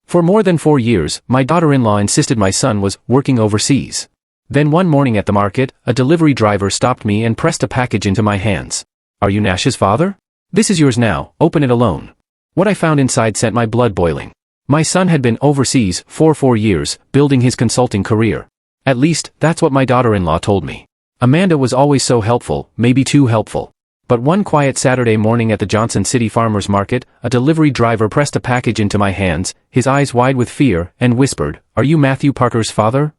For more than 4 years, my daughter-in-law insisted my son was working overseas. Then one morning at the market, a delivery driver stopped me and pressed a package into my hands. "Are you Nash's father? This is yours now, open it alone." What I found inside sent my blood boiling. My son had been overseas for 4 years, building his consulting career. At least, that's what my daughter-in-law told me. Amanda was always so helpful, maybe too helpful. But one quiet Saturday morning at the Johnson City Farmers Market, a delivery driver pressed a package into my hands, his eyes wide with fear, and whispered, "Are you Matthew Parker's father?"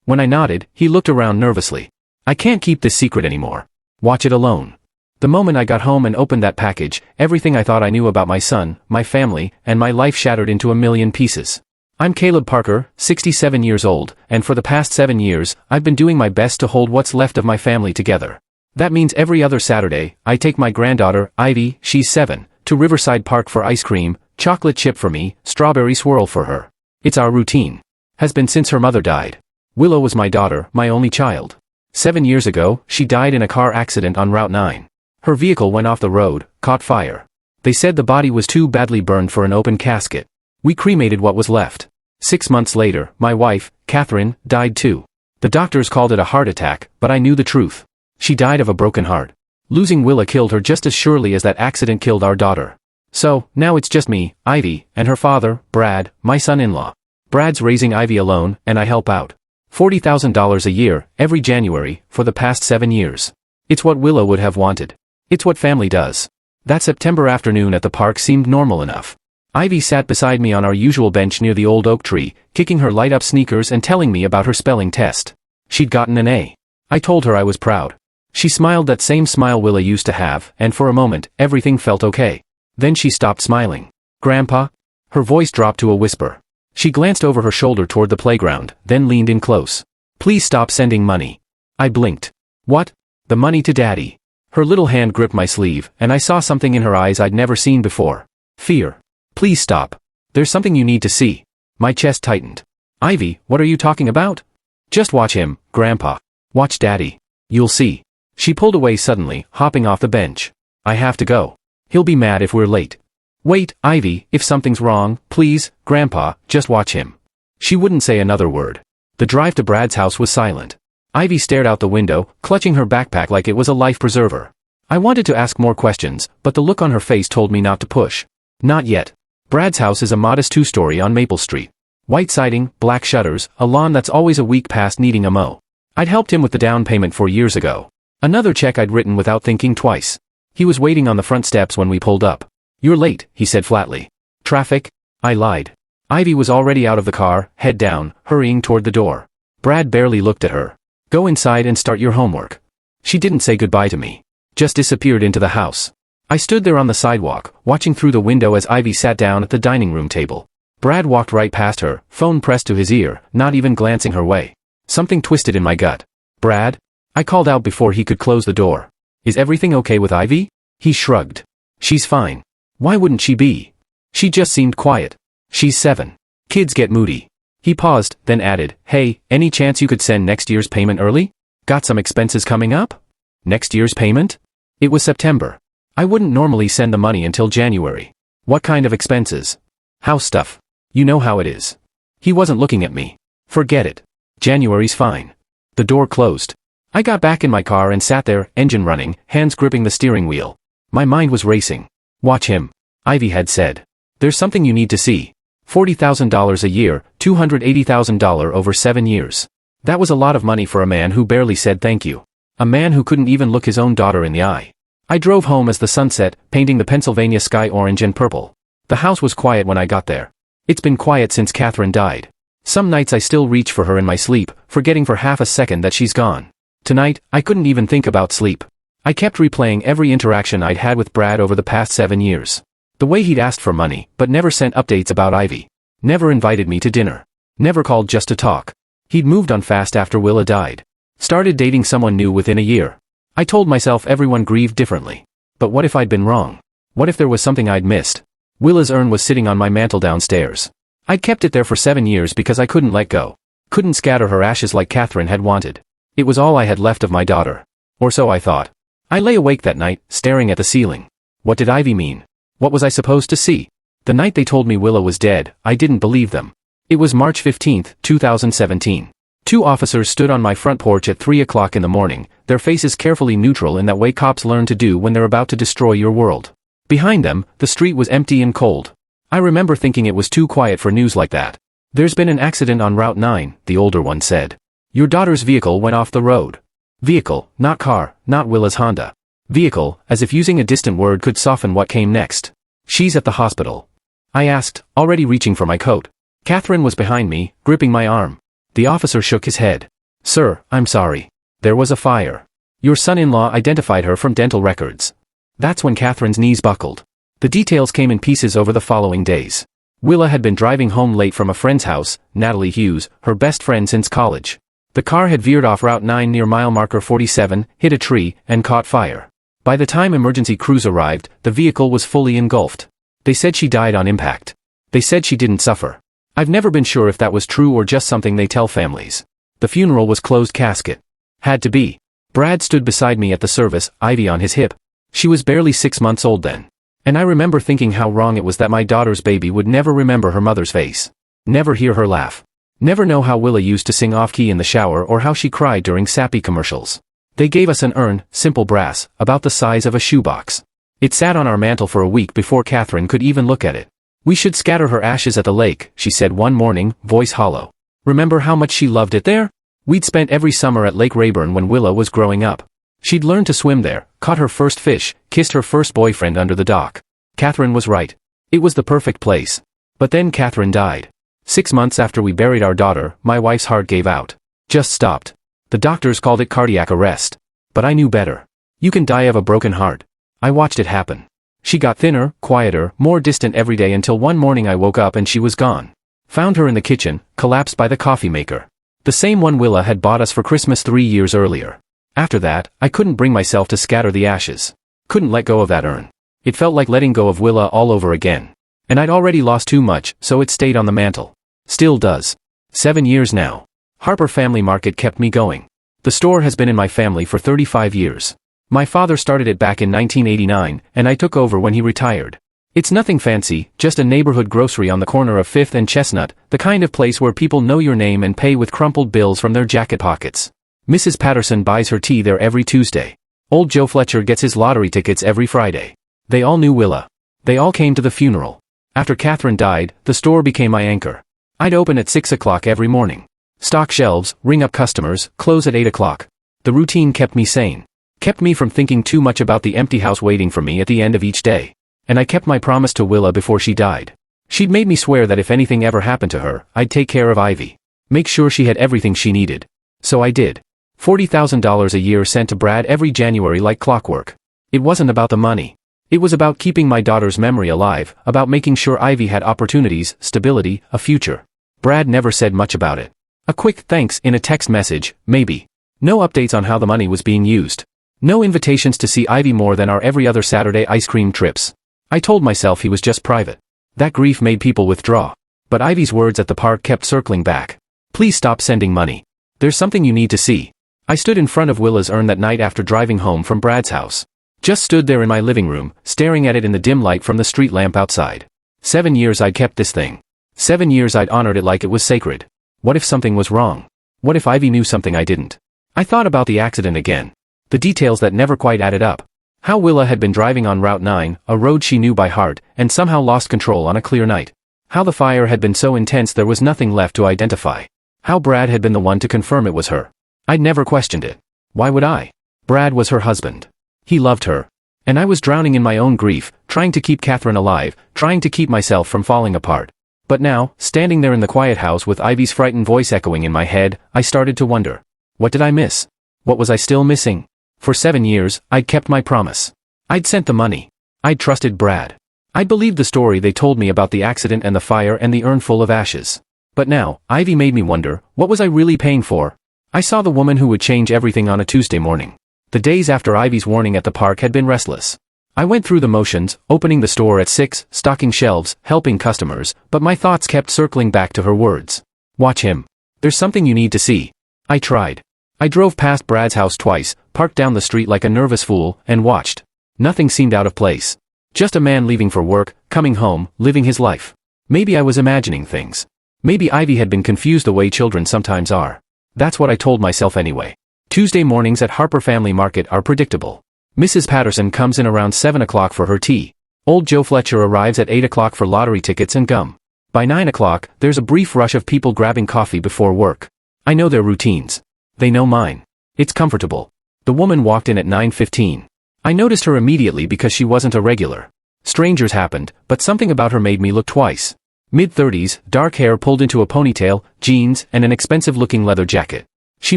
When I nodded, he looked around nervously. "I can't keep this secret anymore. Watch it alone." The moment I got home and opened that package, everything I thought I knew about my son, my family, and my life shattered into a million pieces. I'm Caleb Parker, 67 years old, and for the past 7 years, I've been doing my best to hold what's left of my family together. That means every other Saturday, I take my granddaughter, Ivy, she's 7, to Riverside Park for ice cream, chocolate chip for me, strawberry swirl for her. It's our routine. Has been since her mother died. Willow was my daughter, my only child. 7 years ago, she died in a car accident on Route 9. Her vehicle went off the road, caught fire. They said the body was too badly burned for an open casket. We cremated what was left. 6 months later, my wife, Catherine, died too. The doctors called it a heart attack, but I knew the truth. She died of a broken heart. Losing Willa killed her just as surely as that accident killed our daughter. So, now it's just me, Ivy, and her father, Brad, my son-in-law. Brad's raising Ivy alone, and I help out. $40,000 a year, every January, for the past 7 years. It's what Willow would have wanted. It's what family does. That September afternoon at the park seemed normal enough. Ivy sat beside me on our usual bench near the old oak tree, kicking her light-up sneakers and telling me about her spelling test. She'd gotten an A. I told her I was proud. She smiled that same smile Willa used to have, and for a moment, everything felt okay. Then she stopped smiling. "Grandpa?" Her voice dropped to a whisper. She glanced over her shoulder toward the playground, then leaned in close. "Please stop sending money." I blinked. "What?" "The money to Daddy." Her little hand gripped my sleeve, and I saw something in her eyes I'd never seen before. Fear. "Please stop. There's something you need to see." My chest tightened. "Ivy, what are you talking about?" "Just watch him, Grandpa. Watch Daddy. You'll see." She pulled away suddenly, hopping off the bench. "I have to go. He'll be mad if we're late." "Wait, Ivy, if something's wrong, please, Grandpa, just watch him." She wouldn't say another word. The drive to Brad's house was silent. Ivy stared out the window, clutching her backpack like it was a life preserver. I wanted to ask more questions, but the look on her face told me not to push. Not yet. Brad's house is a modest 2-story on Maple Street. White siding, black shutters, a lawn that's always a week past needing a mow. I'd helped him with the down payment 4 years ago. Another check I'd written without thinking twice. He was waiting on the front steps when we pulled up. "You're late," he said flatly. "Traffic?" I lied. Ivy was already out of the car, head down, hurrying toward the door. Brad barely looked at her. "Go inside and start your homework." She didn't say goodbye to me. Just disappeared into the house. I stood there on the sidewalk, watching through the window as Ivy sat down at the dining room table. Brad walked right past her, phone pressed to his ear, not even glancing her way. Something twisted in my gut. "Brad?" I called out before he could close the door. "Is everything okay with Ivy?" He shrugged. "She's fine. Why wouldn't she be? She just seemed quiet. She's 7. Kids get moody." He paused, then added, "Hey, any chance you could send next year's payment early? Got some expenses coming up?" Next year's payment? It was September. I wouldn't normally send the money until January. What kind of expenses? House stuff. You know how it is. He wasn't looking at me. "Forget it. January's fine." The door closed. I got back in my car and sat there, engine running, hands gripping the steering wheel. My mind was racing. "Watch him," Ivy had said. "There's something you need to see." $40,000 a year, $280,000 over 7 years. That was a lot of money for a man who barely said thank you. A man who couldn't even look his own daughter in the eye. I drove home as the sun set, painting the Pennsylvania sky orange and purple. The house was quiet when I got there. It's been quiet since Catherine died. Some nights I still reach for her in my sleep, forgetting for half a second that she's gone. Tonight, I couldn't even think about sleep. I kept replaying every interaction I'd had with Brad over the past 7 years. The way he'd asked for money, but never sent updates about Ivy. Never invited me to dinner. Never called just to talk. He'd moved on fast after Willa died. Started dating someone new within a year. I told myself everyone grieved differently. But what if I'd been wrong? What if there was something I'd missed? Willa's urn was sitting on my mantel downstairs. I'd kept it there for 7 years because I couldn't let go. Couldn't scatter her ashes like Catherine had wanted. It was all I had left of my daughter. Or so I thought. I lay awake that night, staring at the ceiling. What did Ivy mean? What was I supposed to see? The night they told me Willa was dead, I didn't believe them. It was March 15, 2017. Two officers stood on my front porch at 3 o'clock in the morning, their faces carefully neutral in that way cops learn to do when they're about to destroy your world. Behind them, the street was empty and cold. I remember thinking it was too quiet for news like that. "There's been an accident on Route 9, the older one said. "Your daughter's vehicle went off the road." Vehicle, not car, not Willa's Honda. Vehicle, as if using a distant word could soften what came next. "She's at the hospital," I asked, already reaching for my coat. Catherine was behind me, gripping my arm. The officer shook his head. "Sir, I'm sorry. There was a fire. Your son-in-law identified her from dental records." That's when Catherine's knees buckled. The details came in pieces over the following days. Willa had been driving home late from a friend's house, Natalie Hughes, her best friend since college. The car had veered off Route 9 near mile marker 47, hit a tree, and caught fire. By the time emergency crews arrived, the vehicle was fully engulfed. They said she died on impact. They said she didn't suffer. I've never been sure if that was true or just something they tell families. The funeral was closed casket. Had to be. Brad stood beside me at the service, Ivy on his hip. She was barely 6 months old then. And I remember thinking how wrong it was that my daughter's baby would never remember her mother's face. Never hear her laugh. Never know how Willa used to sing off-key in the shower or how she cried during sappy commercials. They gave us an urn, simple brass, about the size of a shoebox. It sat on our mantel for a week before Catherine could even look at it. "We should scatter her ashes at the lake," she said one morning, voice hollow. "Remember how much she loved it there? We'd spent every summer at Lake Rayburn when Willa was growing up. She'd learned to swim there, caught her first fish, kissed her first boyfriend under the dock." Catherine was right. It was the perfect place. But then Catherine died. 6 months after we buried our daughter, my wife's heart gave out. Just stopped. The doctors called it cardiac arrest. But I knew better. You can die of a broken heart. I watched it happen. She got thinner, quieter, more distant every day until one morning I woke up and she was gone. Found her in the kitchen, collapsed by the coffee maker. The same one Willa had bought us for Christmas 3 years earlier. After that, I couldn't bring myself to scatter the ashes. Couldn't let go of that urn. It felt like letting go of Willa all over again. And I'd already lost too much, so it stayed on the mantel. Still does. 7 years now. Harper Family Market kept me going. The store has been in my family for 35 years. My father started it back in 1989, and I took over when he retired. It's nothing fancy, just a neighborhood grocery on the corner of 5th and Chestnut, the kind of place where people know your name and pay with crumpled bills from their jacket pockets. Mrs. Patterson buys her tea there every Tuesday. Old Joe Fletcher gets his lottery tickets every Friday. They all knew Willa. They all came to the funeral. After Catherine died, the store became my anchor. I'd open at 6 o'clock every morning. Stock shelves, ring up customers, close at 8 o'clock. The routine kept me sane. Kept me from thinking too much about the empty house waiting for me at the end of each day. And I kept my promise to Willa before she died. She'd made me swear that if anything ever happened to her, I'd take care of Ivy. Make sure she had everything she needed. So I did. $40,000 a year sent to Brad every January like clockwork. It wasn't about the money. It was about keeping my daughter's memory alive, about making sure Ivy had opportunities, stability, a future. Brad never said much about it. A quick thanks in a text message, maybe. No updates on how the money was being used. No invitations to see Ivy more than our every other Saturday ice cream trips. I told myself he was just private. That grief made people withdraw. But Ivy's words at the park kept circling back. "Please stop sending money. There's something you need to see." I stood in front of Willa's urn that night after driving home from Brad's house. Just stood there in my living room, staring at it in the dim light from the street lamp outside. 7 years I'd kept this thing. 7 years I'd honored it like it was sacred. What if something was wrong? What if Ivy knew something I didn't? I thought about the accident again. The details that never quite added up. How Willa had been driving on Route 9, a road she knew by heart, and somehow lost control on a clear night. How the fire had been so intense there was nothing left to identify. How Brad had been the one to confirm it was her. I'd never questioned it. Why would I? Brad was her husband. He loved her. And I was drowning in my own grief, trying to keep Catherine alive, trying to keep myself from falling apart. But now, standing there in the quiet house with Ivy's frightened voice echoing in my head, I started to wonder. What did I miss? What was I still missing? For 7 years, I'd kept my promise. I'd sent the money. I'd trusted Brad. I'd believed the story they told me about the accident and the fire and the urn full of ashes. But now, Ivy made me wonder, what was I really paying for? I saw the woman who would change everything on a Tuesday morning. The days after Ivy's warning at the park had been restless. I went through the motions, opening the store at 6, stocking shelves, helping customers, but my thoughts kept circling back to her words. Watch him. There's something you need to see. I tried. I drove past Brad's house twice, parked down the street like a nervous fool, and watched. Nothing seemed out of place. Just a man leaving for work, coming home, living his life. Maybe I was imagining things. Maybe Ivy had been confused the way children sometimes are. That's what I told myself anyway. Tuesday mornings at Harper Family Market are predictable. Mrs. Patterson comes in around 7 o'clock for her tea. Old Joe Fletcher arrives at 8 o'clock for lottery tickets and gum. By 9 o'clock, there's a brief rush of people grabbing coffee before work. I know their routines. They know mine. It's comfortable. The woman walked in at 9:15. I noticed her immediately because she wasn't a regular. Strangers happened, but something about her made me look twice. Mid-30s, dark hair pulled into a ponytail, jeans, and an expensive-looking leather jacket. She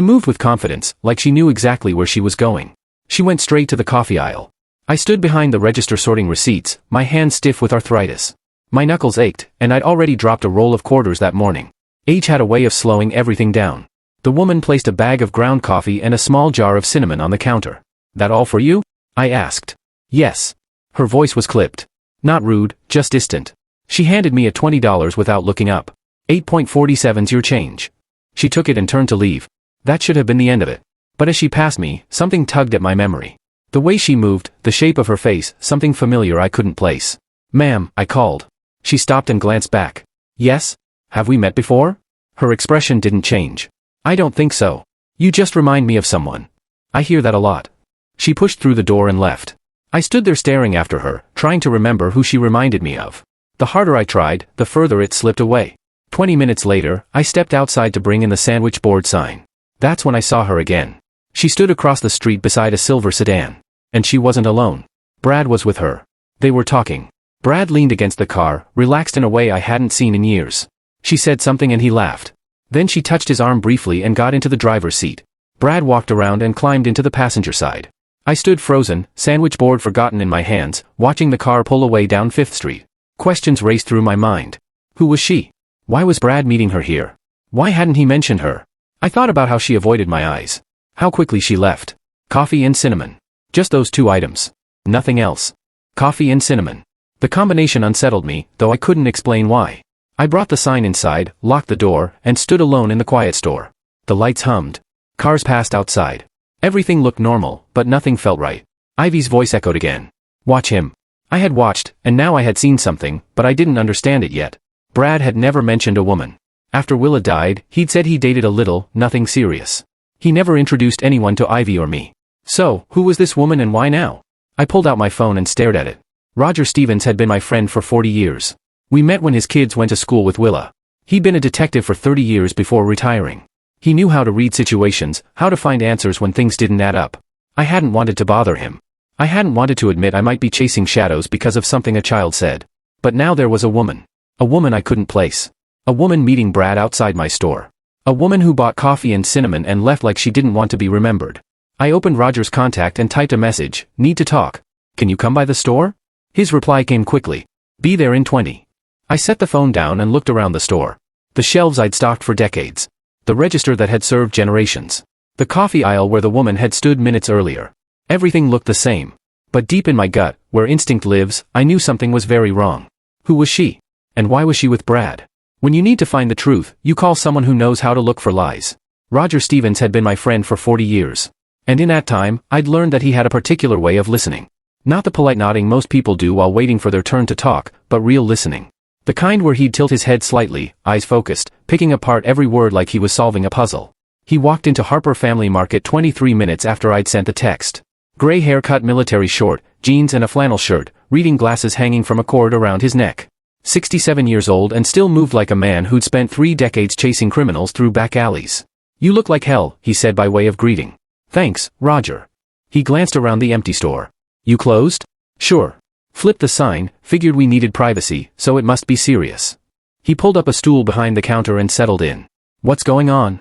moved with confidence, like she knew exactly where she was going. She went straight to the coffee aisle. I stood behind the register sorting receipts, my hands stiff with arthritis. My knuckles ached, and I'd already dropped a roll of quarters that morning. Age had a way of slowing everything down. The woman placed a bag of ground coffee and a small jar of cinnamon on the counter. "That all for you?" I asked. "Yes." Her voice was clipped. Not rude, just distant. She handed me a $20 without looking up. 8.47's your change. She took it and turned to leave. That should have been the end of it. But as she passed me, something tugged at my memory. The way she moved, the shape of her face, something familiar I couldn't place. "Ma'am," I called. She stopped and glanced back. "Yes? Have we met before?" Her expression didn't change. "I don't think so. You just remind me of someone." "I hear that a lot." She pushed through the door and left. I stood there staring after her, trying to remember who she reminded me of. The harder I tried, the further it slipped away. 20 minutes later, I stepped outside to bring in the sandwich board sign. That's when I saw her again. She stood across the street beside a silver sedan. And she wasn't alone. Brad was with her. They were talking. Brad leaned against the car, relaxed in a way I hadn't seen in years. She said something and he laughed. Then she touched his arm briefly and got into the driver's seat. Brad walked around and climbed into the passenger side. I stood frozen, sandwich board forgotten in my hands, watching the car pull away down 5th Street. Questions raced through my mind. Who was she? Why was Brad meeting her here? Why hadn't he mentioned her? I thought about how she avoided my eyes. How quickly she left. Coffee and cinnamon. Just those two items. Nothing else. Coffee and cinnamon. The combination unsettled me, though I couldn't explain why. I brought the sign inside, locked the door, and stood alone in the quiet store. The lights hummed. Cars passed outside. Everything looked normal, but nothing felt right. Ivy's voice echoed again. "Watch him." I had watched, and now I had seen something, but I didn't understand it yet. Brad had never mentioned a woman. After Willa died, he'd said he dated a little, nothing serious. He never introduced anyone to Ivy or me. So, who was this woman and why now? I pulled out my phone and stared at it. Roger Stevens had been my friend for 40 years. We met when his kids went to school with Willa. He'd been a detective for 30 years before retiring. He knew how to read situations, how to find answers when things didn't add up. I hadn't wanted to bother him. I hadn't wanted to admit I might be chasing shadows because of something a child said. But now there was a woman. A woman I couldn't place. A woman meeting Brad outside my store. A woman who bought coffee and cinnamon and left like she didn't want to be remembered. I opened Roger's contact and typed a message, "Need to talk. Can you come by the store?" His reply came quickly. "Be there in 20. I set the phone down and looked around the store. The shelves I'd stocked for decades. The register that had served generations. The coffee aisle where the woman had stood minutes earlier. Everything looked the same. But deep in my gut, where instinct lives, I knew something was very wrong. Who was she? And why was she with Brad? When you need to find the truth, you call someone who knows how to look for lies. Roger Stevens had been my friend for 40 years. And in that time, I'd learned that he had a particular way of listening. Not the polite nodding most people do while waiting for their turn to talk, but real listening. The kind where he'd tilt his head slightly, eyes focused, picking apart every word like he was solving a puzzle. He walked into Harper Family Market 23 minutes after I'd sent the text. Gray haircut, military short, jeans and a flannel shirt, reading glasses hanging from a cord around his neck. 67 years old and still moved like a man who'd spent 3 decades chasing criminals through back alleys. "You look like hell," he said by way of greeting. "Thanks, Roger." He glanced around the empty store. "You closed?" "Sure." Flipped the sign, figured we needed privacy, so it must be serious. He pulled up a stool behind the counter and settled in. "What's going on?"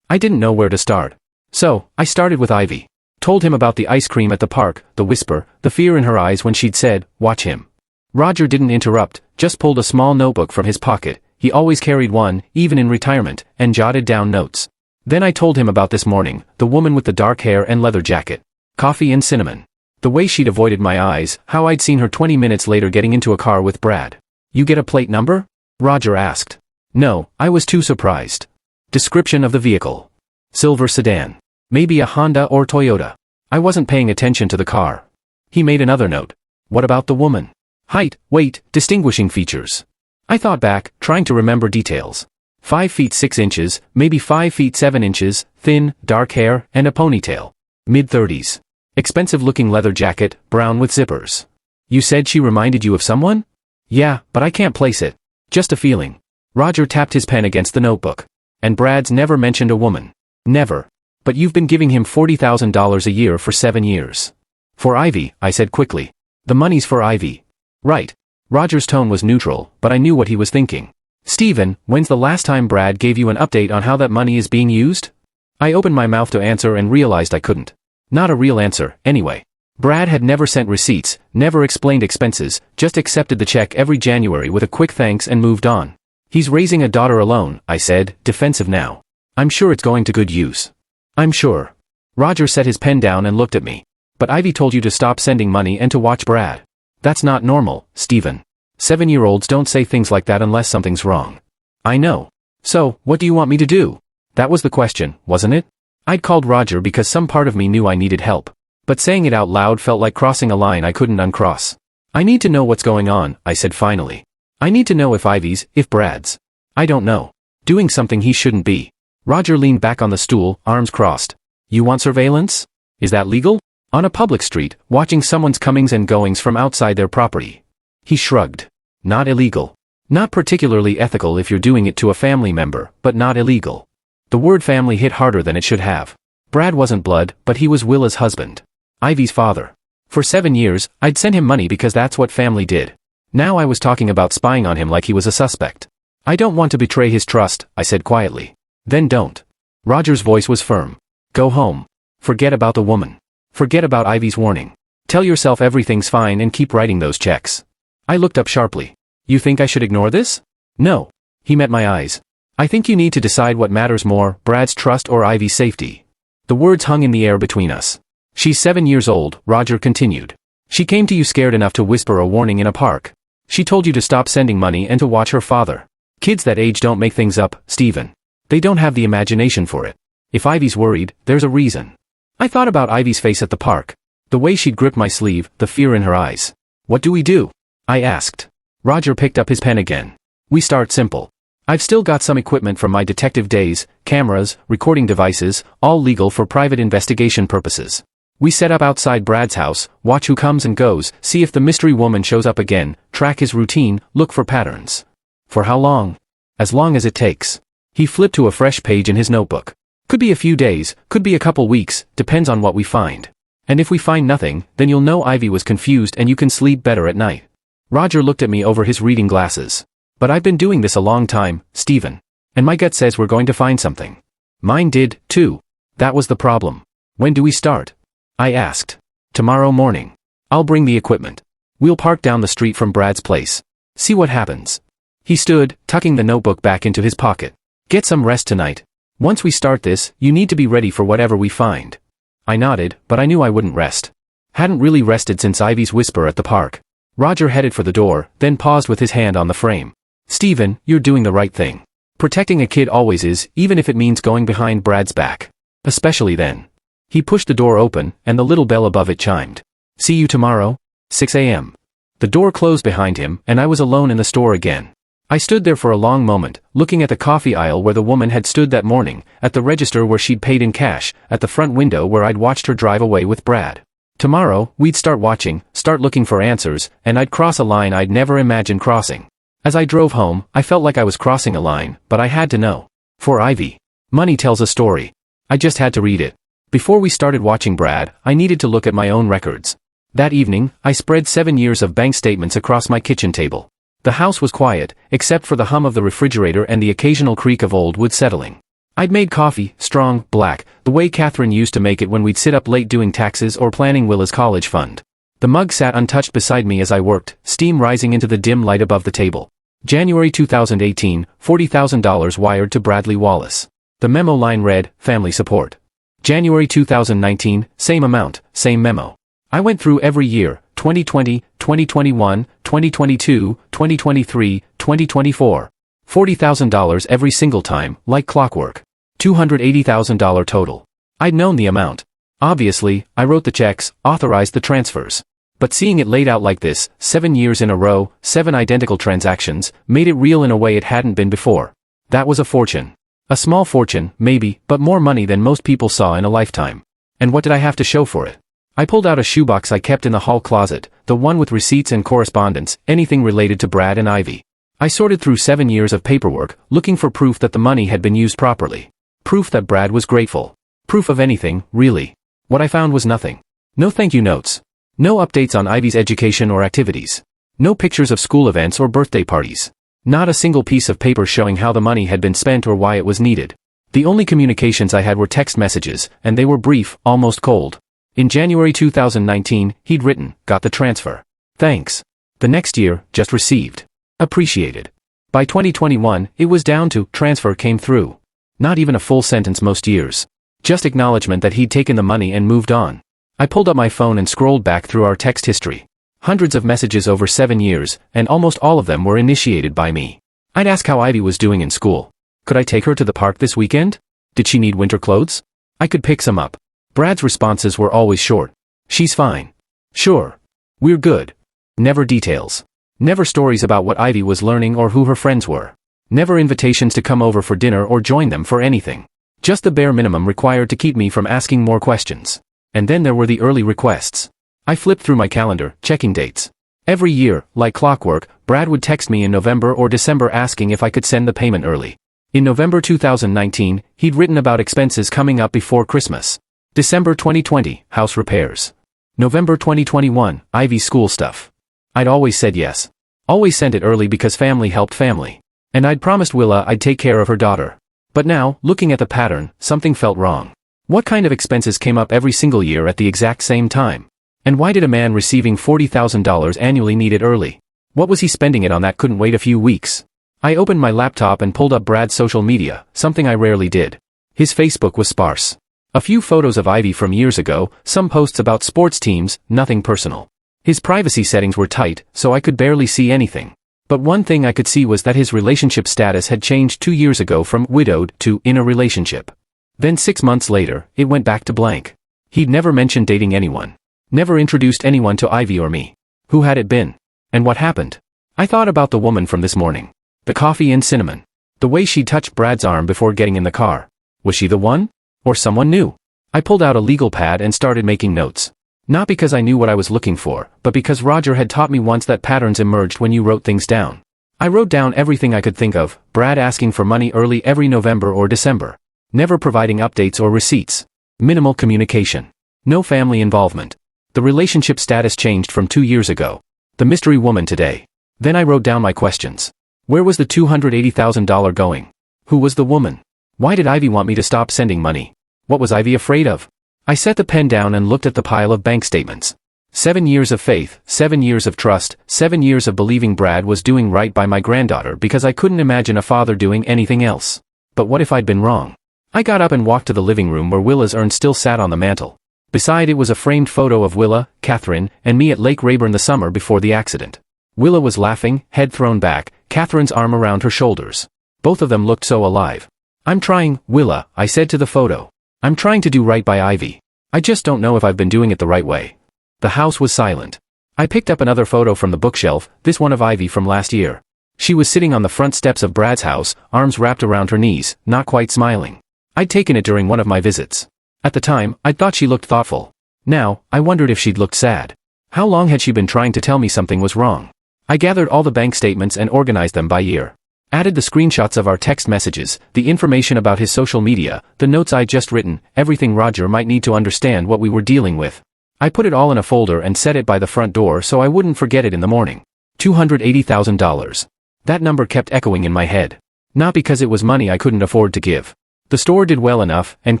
I didn't know where to start. So, I started with Ivy. Told him about the ice cream at the park, the whisper, the fear in her eyes when she'd said, "Watch him." Roger didn't interrupt, just pulled a small notebook from his pocket. He always carried one, even in retirement, and jotted down notes. Then I told him about this morning, the woman with the dark hair and leather jacket. Coffee and cinnamon. The way she'd avoided my eyes, how I'd seen her 20 minutes later getting into a car with Brad. "You get a plate number?" Roger asked. No, I was too surprised. Description of the vehicle. Silver sedan. Maybe a Honda or Toyota. I wasn't paying attention to the car. He made another note. What about the woman? Height, weight, distinguishing features. I thought back, trying to remember details. 5 feet 6 inches, maybe 5 feet 7 inches, thin, dark hair, and a ponytail. Mid-30s. Expensive-looking leather jacket, brown with zippers. You said she reminded you of someone? Yeah, but I can't place it. Just a feeling. Roger tapped his pen against the notebook. And Brad's never mentioned a woman. Never. But you've been giving him $40,000 a year for 7 years. For Ivy, I said quickly. The money's for Ivy. Right. Roger's tone was neutral, but I knew what he was thinking. Stephen, when's the last time Brad gave you an update on how that money is being used? I opened my mouth to answer and realized I couldn't. Not a real answer, anyway. Brad had never sent receipts, never explained expenses, just accepted the check every January with a quick thanks and moved on. He's raising a daughter alone, I said, defensive now. I'm sure it's going to good use. I'm sure. Roger set his pen down and looked at me. But Ivy told you to stop sending money and to watch Brad. That's not normal, Stephen. 7-year-olds don't say things like that unless something's wrong. I know. So, what do you want me to do? That was the question, wasn't it? I'd called Roger because some part of me knew I needed help. But saying it out loud felt like crossing a line I couldn't uncross. I need to know what's going on, I said finally. I need to know if Ivy's, if Brad's. I don't know. Doing something he shouldn't be. Roger leaned back on the stool, arms crossed. You want surveillance? Is that legal? On a public street, watching someone's comings and goings from outside their property. He shrugged. Not illegal. Not particularly ethical if you're doing it to a family member, but not illegal. The word family hit harder than it should have. Brad wasn't blood, but he was Willa's husband. Ivy's father. For 7 years, I'd sent him money because that's what family did. Now I was talking about spying on him like he was a suspect. I don't want to betray his trust, I said quietly. Then don't. Roger's voice was firm. Go home. Forget about the woman. Forget about Ivy's warning. Tell yourself everything's fine and keep writing those checks. I looked up sharply. You think I should ignore this? No. He met my eyes. I think you need to decide what matters more, Brad's trust or Ivy's safety. The words hung in the air between us. She's 7 years old, Roger continued. She came to you scared enough to whisper a warning in a park. She told you to stop sending money and to watch her father. Kids that age don't make things up, Stephen. They don't have the imagination for it. If Ivy's worried, there's a reason. I thought about Ivy's face at the park. The way she'd gripped my sleeve, the fear in her eyes. What do we do? I asked. Roger picked up his pen again. We start simple. I've still got some equipment from my detective days, cameras, recording devices, all legal for private investigation purposes. We set up outside Brad's house, watch who comes and goes, see if the mystery woman shows up again, track his routine, look for patterns. For how long? As long as it takes. He flipped to a fresh page in his notebook. Could be a few days, could be a couple weeks, depends on what we find. And if we find nothing, then you'll know Ivy was confused and you can sleep better at night. Roger looked at me over his reading glasses. But I've been doing this a long time, Stephen. And my gut says we're going to find something. Mine did, too. That was the problem. When do we start? I asked. Tomorrow morning. I'll bring the equipment. We'll park down the street from Brad's place. See what happens. He stood, tucking the notebook back into his pocket. Get some rest tonight. Once we start this, you need to be ready for whatever we find. I nodded, but I knew I wouldn't rest. Hadn't really rested since Ivy's whisper at the park. Roger headed for the door, then paused with his hand on the frame. Stephen, you're doing the right thing. Protecting a kid always is, even if it means going behind Brad's back. Especially then. He pushed the door open, and the little bell above it chimed. See you tomorrow? 6 a.m. The door closed behind him, and I was alone in the store again. I stood there for a long moment, looking at the coffee aisle where the woman had stood that morning, at the register where she'd paid in cash, at the front window where I'd watched her drive away with Brad. Tomorrow, we'd start watching, start looking for answers, and I'd cross a line I'd never imagined crossing. As I drove home, I felt like I was crossing a line, but I had to know. For Ivy. Money tells a story. I just had to read it. Before we started watching Brad, I needed to look at my own records. That evening, I spread 7 years of bank statements across my kitchen table. The house was quiet, except for the hum of the refrigerator and the occasional creak of old wood settling. I'd made coffee, strong, black, the way Catherine used to make it when we'd sit up late doing taxes or planning Willa's college fund. The mug sat untouched beside me as I worked, steam rising into the dim light above the table. January 2018, $40,000 wired to Bradley Wallace. The memo line read, family support. January 2019, same amount, same memo. I went through every year, 2020, 2021, 2022, 2023, 2024. $40,000 every single time, like clockwork. $280,000 total. I'd known the amount. Obviously, I wrote the checks, authorized the transfers. But seeing it laid out like this, 7 years in a row, 7 identical transactions, made it real in a way it hadn't been before. That was a fortune. A small fortune, maybe, but more money than most people saw in a lifetime. And what did I have to show for it? I pulled out a shoebox I kept in the hall closet, the one with receipts and correspondence, anything related to Brad and Ivy. I sorted through 7 years of paperwork, looking for proof that the money had been used properly. Proof that Brad was grateful. Proof of anything, really. What I found was nothing. No thank you notes. No updates on Ivy's education or activities. No pictures of school events or birthday parties. Not a single piece of paper showing how the money had been spent or why it was needed. The only communications I had were text messages, and they were brief, almost cold. In January 2019, he'd written, "Got the transfer. Thanks." The next year, "Just received. Appreciated." By 2021, it was down to, "Transfer came through." Not even a full sentence most years. Just acknowledgement that he'd taken the money and moved on. I pulled up my phone and scrolled back through our text history. Hundreds of messages over 7 years, and almost all of them were initiated by me. I'd ask how Ivy was doing in school. Could I take her to the park this weekend? Did she need winter clothes? I could pick some up. Brad's responses were always short. "She's fine." "Sure. We're good." Never details. Never stories about what Ivy was learning or who her friends were. Never invitations to come over for dinner or join them for anything. Just the bare minimum required to keep me from asking more questions. And then there were the early requests. I flipped through my calendar, checking dates. Every year, like clockwork, Brad would text me in November or December asking if I could send the payment early. In November 2019, he'd written about expenses coming up before Christmas. December 2020, house repairs. November 2021, Ivy school stuff. I'd always said yes. Always sent it early because family helped family. And I'd promised Willa I'd take care of her daughter. But now, looking at the pattern, something felt wrong. What kind of expenses came up every single year at the exact same time? And why did a man receiving $40,000 annually need it early? What was he spending it on that couldn't wait a few weeks? I opened my laptop and pulled up Brad's social media, something I rarely did. His Facebook was sparse. A few photos of Ivy from years ago, some posts about sports teams, nothing personal. His privacy settings were tight, so I could barely see anything. But one thing I could see was that his relationship status had changed 2 years ago from widowed to in a relationship. Then 6 months later, it went back to blank. He'd never mentioned dating anyone. Never introduced anyone to Ivy or me. Who had it been? And what happened? I thought about the woman from this morning. The coffee and cinnamon. The way she touched Brad's arm before getting in the car. Was she the one? Or someone new? I pulled out a legal pad and started making notes. Not because I knew what I was looking for, but because Roger had taught me once that patterns emerged when you wrote things down. I wrote down everything I could think of, Brad asking for money early every November or December. Never providing updates or receipts. Minimal communication. No family involvement. The relationship status changed from 2 years ago. The mystery woman today. Then I wrote down my questions. Where was the $280,000 going? Who was the woman? Why did Ivy want me to stop sending money? What was Ivy afraid of? I set the pen down and looked at the pile of bank statements. 7 years of faith, 7 years of trust, 7 years of believing Brad was doing right by my granddaughter because I couldn't imagine a father doing anything else. But what if I'd been wrong? I got up and walked to the living room where Willa's urn still sat on the mantel. Beside it was a framed photo of Willa, Catherine, and me at Lake Rayburn the summer before the accident. Willa was laughing, head thrown back, Catherine's arm around her shoulders. Both of them looked so alive. "I'm trying, Willa," I said to the photo. "I'm trying to do right by Ivy. I just don't know if I've been doing it the right way." The house was silent. I picked up another photo from the bookshelf, this one of Ivy from last year. She was sitting on the front steps of Brad's house, arms wrapped around her knees, not quite smiling. I'd taken it during one of my visits. At the time, I thought she looked thoughtful. Now, I wondered if she'd looked sad. How long had she been trying to tell me something was wrong? I gathered all the bank statements and organized them by year. Added the screenshots of our text messages, the information about his social media, the notes I'd just written, everything Roger might need to understand what we were dealing with. I put it all in a folder and set it by the front door so I wouldn't forget it in the morning. $280,000. That number kept echoing in my head. Not because it was money I couldn't afford to give. The store did well enough, and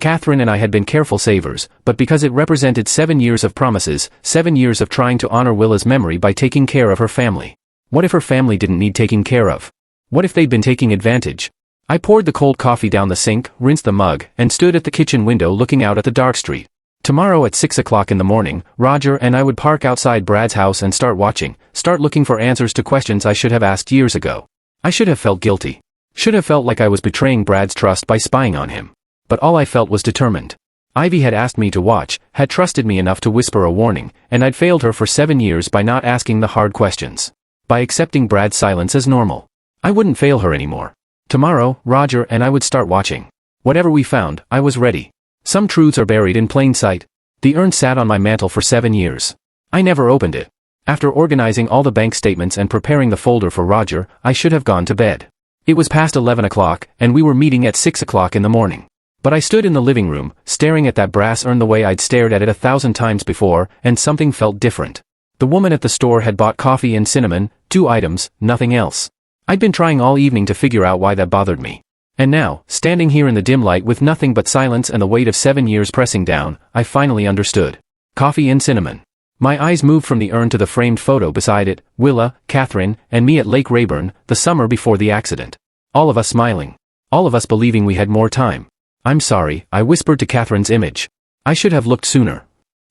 Catherine and I had been careful savers, but because it represented 7 years of promises, 7 years of trying to honor Willa's memory by taking care of her family. What if her family didn't need taking care of? What if they'd been taking advantage? I poured the cold coffee down the sink, rinsed the mug, and stood at the kitchen window looking out at the dark street. Tomorrow at 6 o'clock in the morning, Roger and I would park outside Brad's house and start looking for answers to questions I should have asked years ago. I should have felt guilty. Should have felt like I was betraying Brad's trust by spying on him. But all I felt was determined. Ivy had asked me to watch, had trusted me enough to whisper a warning, and I'd failed her for 7 years by not asking the hard questions. By accepting Brad's silence as normal. I wouldn't fail her anymore. Tomorrow, Roger and I would start watching. Whatever we found, I was ready. Some truths are buried in plain sight. The urn sat on my mantel for 7 years. I never opened it. After organizing all the bank statements and preparing the folder for Roger, I should have gone to bed. It was past 11 o'clock, and we were meeting at 6 o'clock in the morning. But I stood in the living room, staring at that brass urn the way I'd stared at it 1,000 times before, and something felt different. The woman at the store had bought coffee and cinnamon, 2 items, nothing else. I'd been trying all evening to figure out why that bothered me. And now, standing here in the dim light with nothing but silence and the weight of 7 years pressing down, I finally understood. Coffee and cinnamon. My eyes moved from the urn to the framed photo beside it, Willa, Catherine, and me at Lake Rayburn, the summer before the accident. All of us smiling. All of us believing we had more time. I'm sorry, I whispered to Catherine's image. I should have looked sooner.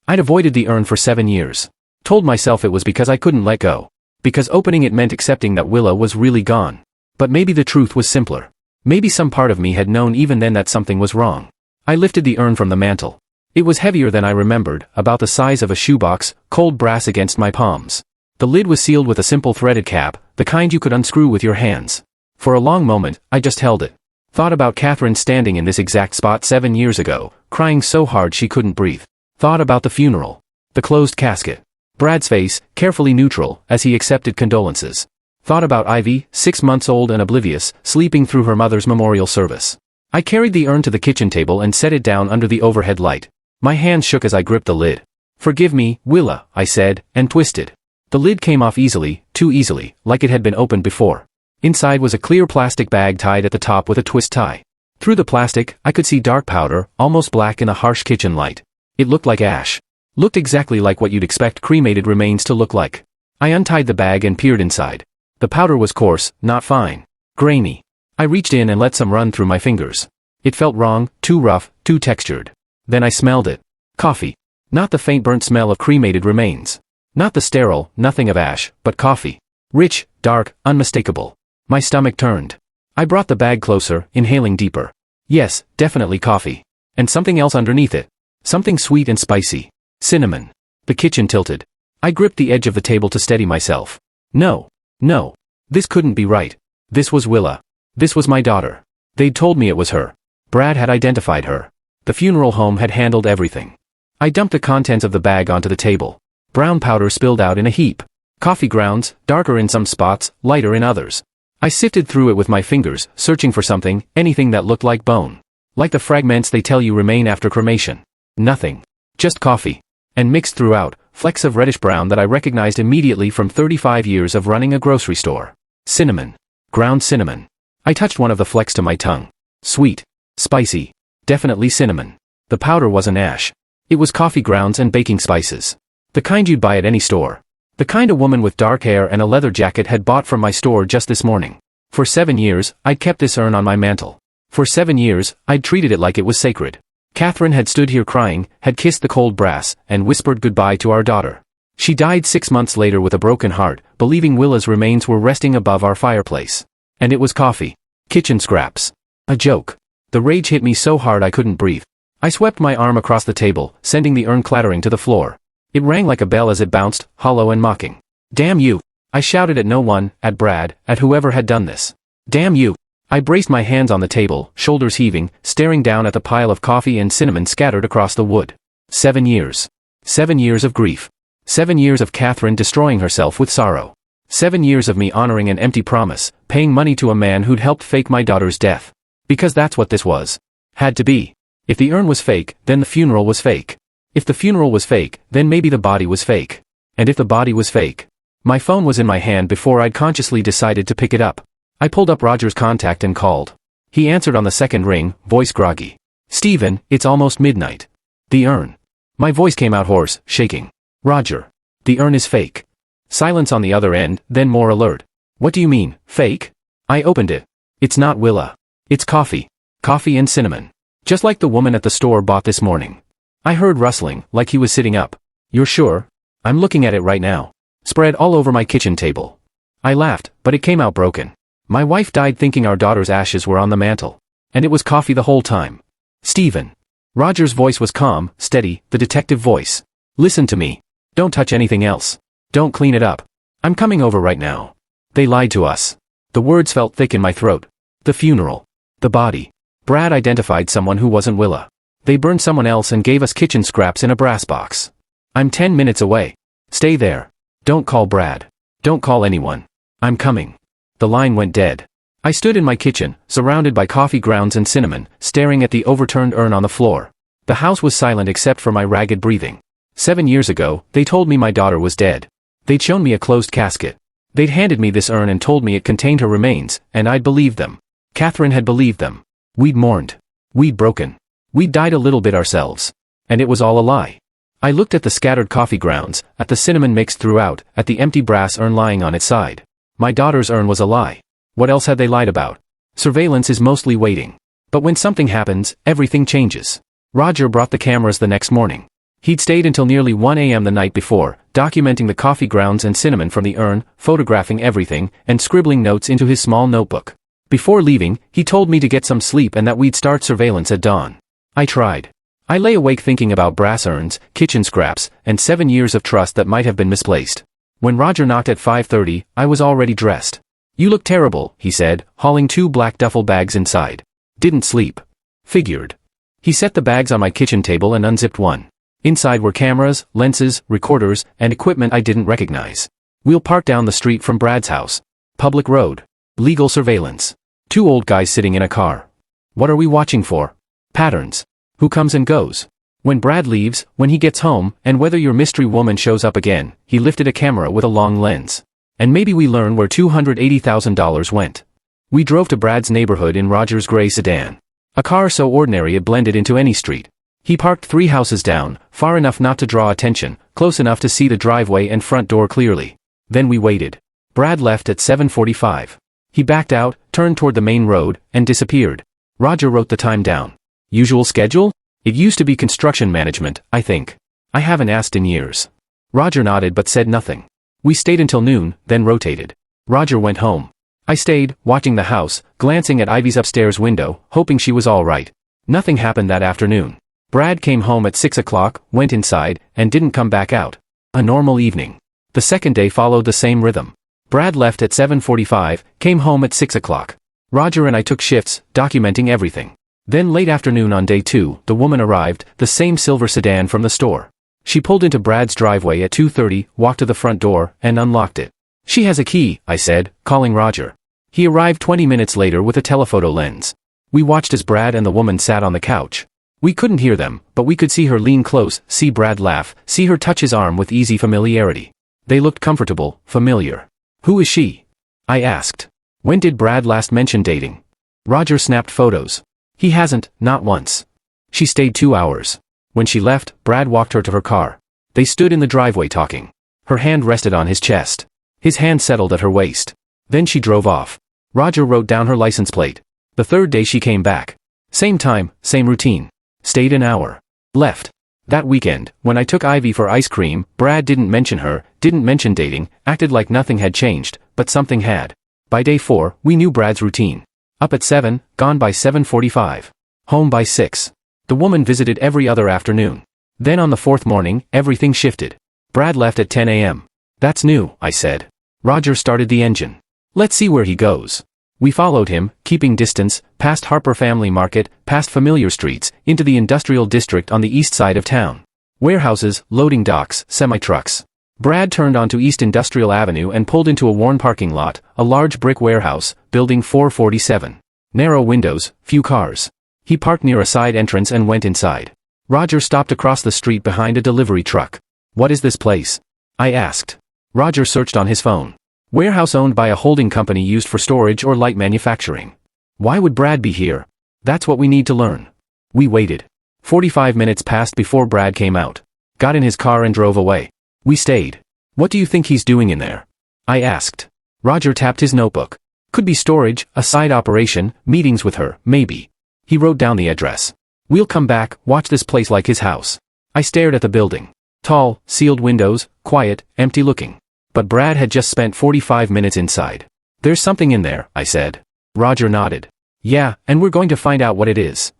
I'd avoided the urn for 7 years. Told myself it was because I couldn't let go. Because opening it meant accepting that Willa was really gone. But maybe the truth was simpler. Maybe some part of me had known even then that something was wrong. I lifted the urn from the mantel. It was heavier than I remembered, about the size of a shoebox, cold brass against my palms. The lid was sealed with a simple threaded cap, the kind you could unscrew with your hands. For a long moment, I just held it. Thought about Catherine standing in this exact spot 7 years ago, crying so hard she couldn't breathe. Thought about the funeral. The closed casket. Brad's face, carefully neutral, as he accepted condolences. Thought about Ivy, 6 months old and oblivious, sleeping through her mother's memorial service. I carried the urn to the kitchen table and set it down under the overhead light. My hands shook as I gripped the lid. "Forgive me, Willa," I said, and twisted. The lid came off easily, too easily, like it had been opened before. Inside was a clear plastic bag tied at the top with a twist tie. Through the plastic, I could see dark powder, almost black in the harsh kitchen light. It looked like ash. Looked exactly like what you'd expect cremated remains to look like. I untied the bag and peered inside. The powder was coarse, not fine. Grainy. I reached in and let some run through my fingers. It felt wrong, too rough, too textured. Then I smelled it. Coffee. Not the faint burnt smell of cremated remains. Not the sterile, nothing of ash, but coffee. Rich, dark, unmistakable. My stomach turned. I brought the bag closer, inhaling deeper. Yes, definitely coffee. And something else underneath it. Something sweet and spicy. Cinnamon. The kitchen tilted. I gripped the edge of the table to steady myself. No. No. This couldn't be right. This was Willa. This was my daughter. They'd told me it was her. Brad had identified her. The funeral home had handled everything. I dumped the contents of the bag onto the table. Brown powder spilled out in a heap. Coffee grounds, darker in some spots, lighter in others. I sifted through it with my fingers, searching for something, anything that looked like bone. Like the fragments they tell you remain after cremation. Nothing. Just coffee. And mixed throughout, flecks of reddish brown that I recognized immediately from 35 years of running a grocery store. Cinnamon. Ground cinnamon. I touched one of the flecks to my tongue. Sweet. Spicy. Definitely cinnamon. The powder wasn't ash. It was coffee grounds and baking spices. The kind you'd buy at any store. The kind a woman with dark hair and a leather jacket had bought from my store just this morning. For 7 years, I'd kept this urn on my mantel. For 7 years, I'd treated it like it was sacred. Catherine had stood here crying, had kissed the cold brass, and whispered goodbye to our daughter. She died 6 months later with a broken heart, believing Willa's remains were resting above our fireplace. And it was coffee. Kitchen scraps. A joke. The rage hit me so hard I couldn't breathe. I swept my arm across the table, sending the urn clattering to the floor. It rang like a bell as it bounced, hollow and mocking. "Damn you!" I shouted at no one, at Brad, at whoever had done this. "Damn you!" I braced my hands on the table, shoulders heaving, staring down at the pile of coffee and cinnamon scattered across the wood. 7 years. 7 years of grief. 7 years of Catherine destroying herself with sorrow. 7 years of me honoring an empty promise, paying money to a man who'd helped fake my daughter's death. Because that's what this was. Had to be. If the urn was fake, then the funeral was fake. If the funeral was fake, then maybe the body was fake. And if the body was fake. My phone was in my hand before I'd consciously decided to pick it up. I pulled up Roger's contact and called. He answered on the second ring, voice groggy. "Stephen, it's almost midnight." "The urn." My voice came out hoarse, shaking. "Roger. The urn is fake." Silence on the other end, then more alert. "What do you mean, fake?" I opened it. "It's not Willa. It's coffee. Coffee and cinnamon. Just like the woman at the store bought this morning." I heard rustling, like he was sitting up. "You're sure?" "I'm looking at it right now. Spread all over my kitchen table." I laughed, but it came out broken. My wife died thinking our daughter's ashes were on the mantel. And it was coffee the whole time. "Stephen." Roger's voice was calm, steady, the detective voice. Listen to me. Don't touch anything else. Don't clean it up. I'm coming over right now. They lied to us. The words felt thick in my throat. The funeral. The body. Brad identified someone who wasn't Willa. They burned someone else and gave us kitchen scraps in a brass box. I'm 10 minutes away. Stay there. Don't call Brad. Don't call anyone. I'm coming. The line went dead. I stood in my kitchen, surrounded by coffee grounds and cinnamon, staring at the overturned urn on the floor. The house was silent except for my ragged breathing. 7 years ago, they told me my daughter was dead. They'd shown me a closed casket. They'd handed me this urn and told me it contained her remains, and I'd believed them. Catherine had believed them. We'd mourned. We'd broken. We'd died a little bit ourselves. And it was all a lie. I looked at the scattered coffee grounds, at the cinnamon mixed throughout, at the empty brass urn lying on its side. My daughter's urn was a lie. What else had they lied about? Surveillance is mostly waiting. But when something happens, everything changes. Roger brought the cameras the next morning. He'd stayed until nearly 1 a.m. the night before, documenting the coffee grounds and cinnamon from the urn, photographing everything, and scribbling notes into his small notebook. Before leaving, he told me to get some sleep and that we'd start surveillance at dawn. I tried. I lay awake thinking about brass urns, kitchen scraps, and 7 years of trust that might have been misplaced. When Roger knocked at 5:30, I was already dressed. You look terrible, he said, hauling 2 black duffel bags inside. Didn't sleep. Figured. He set the bags on my kitchen table and unzipped one. Inside were cameras, lenses, recorders, and equipment I didn't recognize. We'll park down the street from Brad's house. Public road. Legal surveillance. 2 old guys sitting in a car. What are we watching for? Patterns. Who comes and goes? When Brad leaves, when he gets home, and whether your mystery woman shows up again. He lifted a camera with a long lens. And maybe we learn where $280,000 went. We drove to Brad's neighborhood in Roger's gray sedan. A car so ordinary it blended into any street. He parked 3 houses down, far enough not to draw attention, close enough to see the driveway and front door clearly. Then we waited. Brad left at 7:45. He backed out, turned toward the main road, and disappeared. Roger wrote the time down. Usual schedule? It used to be construction management, I think. I haven't asked in years. Roger nodded but said nothing. We stayed until noon, then rotated. Roger went home. I stayed, watching the house, glancing at Ivy's upstairs window, hoping she was all right. Nothing happened that afternoon. Brad came home at 6 o'clock, went inside, and didn't come back out. A normal evening. The second day followed the same rhythm. Brad left at 7:45, came home at 6 o'clock. Roger and I took shifts, documenting everything. Then late afternoon on day 2, the woman arrived, the same silver sedan from the store. She pulled into Brad's driveway at 2:30, walked to the front door, and unlocked it. She has a key, I said, calling Roger. He arrived 20 minutes later with a telephoto lens. We watched as Brad and the woman sat on the couch. We couldn't hear them, but we could see her lean close, see Brad laugh, see her touch his arm with easy familiarity. They looked comfortable, familiar. Who is she? I asked. When did Brad last mention dating? Roger snapped photos. He hasn't, not once. She stayed 2 hours. When she left, Brad walked her to her car. They stood in the driveway talking. Her hand rested on his chest. His hand settled at her waist. Then she drove off. Roger wrote down her license plate. The third day she came back. Same time, same routine. Stayed an hour. Left. That weekend, when I took Ivy for ice cream, Brad didn't mention her, didn't mention dating, acted like nothing had changed, but something had. By day 4, we knew Brad's routine. Up at 7, gone by 7:45. Home by 6. The woman visited every other afternoon. Then on the 4th morning, everything shifted. Brad left at 10 a.m. That's new, I said. Roger started the engine. Let's see where he goes. We followed him, keeping distance, past Harper Family Market, past familiar streets, into the industrial district on the east side of town. Warehouses, loading docks, semi-trucks. Brad turned onto East Industrial Avenue and pulled into a worn parking lot, a large brick warehouse, building 447. Narrow windows, few cars. He parked near a side entrance and went inside. Roger stopped across the street behind a delivery truck. What is this place? I asked. Roger searched on his phone. Warehouse owned by a holding company used for storage or light manufacturing. Why would Brad be here? That's what we need to learn. We waited. 45 minutes passed before Brad came out. Got in his car and drove away. We stayed. What do you think he's doing in there? I asked. Roger tapped his notebook. Could be storage, a side operation, meetings with her, maybe. He wrote down the address. We'll come back, watch this place like his house. I stared at the building. Tall, sealed windows, quiet, empty looking. But Brad had just spent 45 minutes inside. There's something in there, I said. Roger nodded. Yeah, and we're going to find out what it is.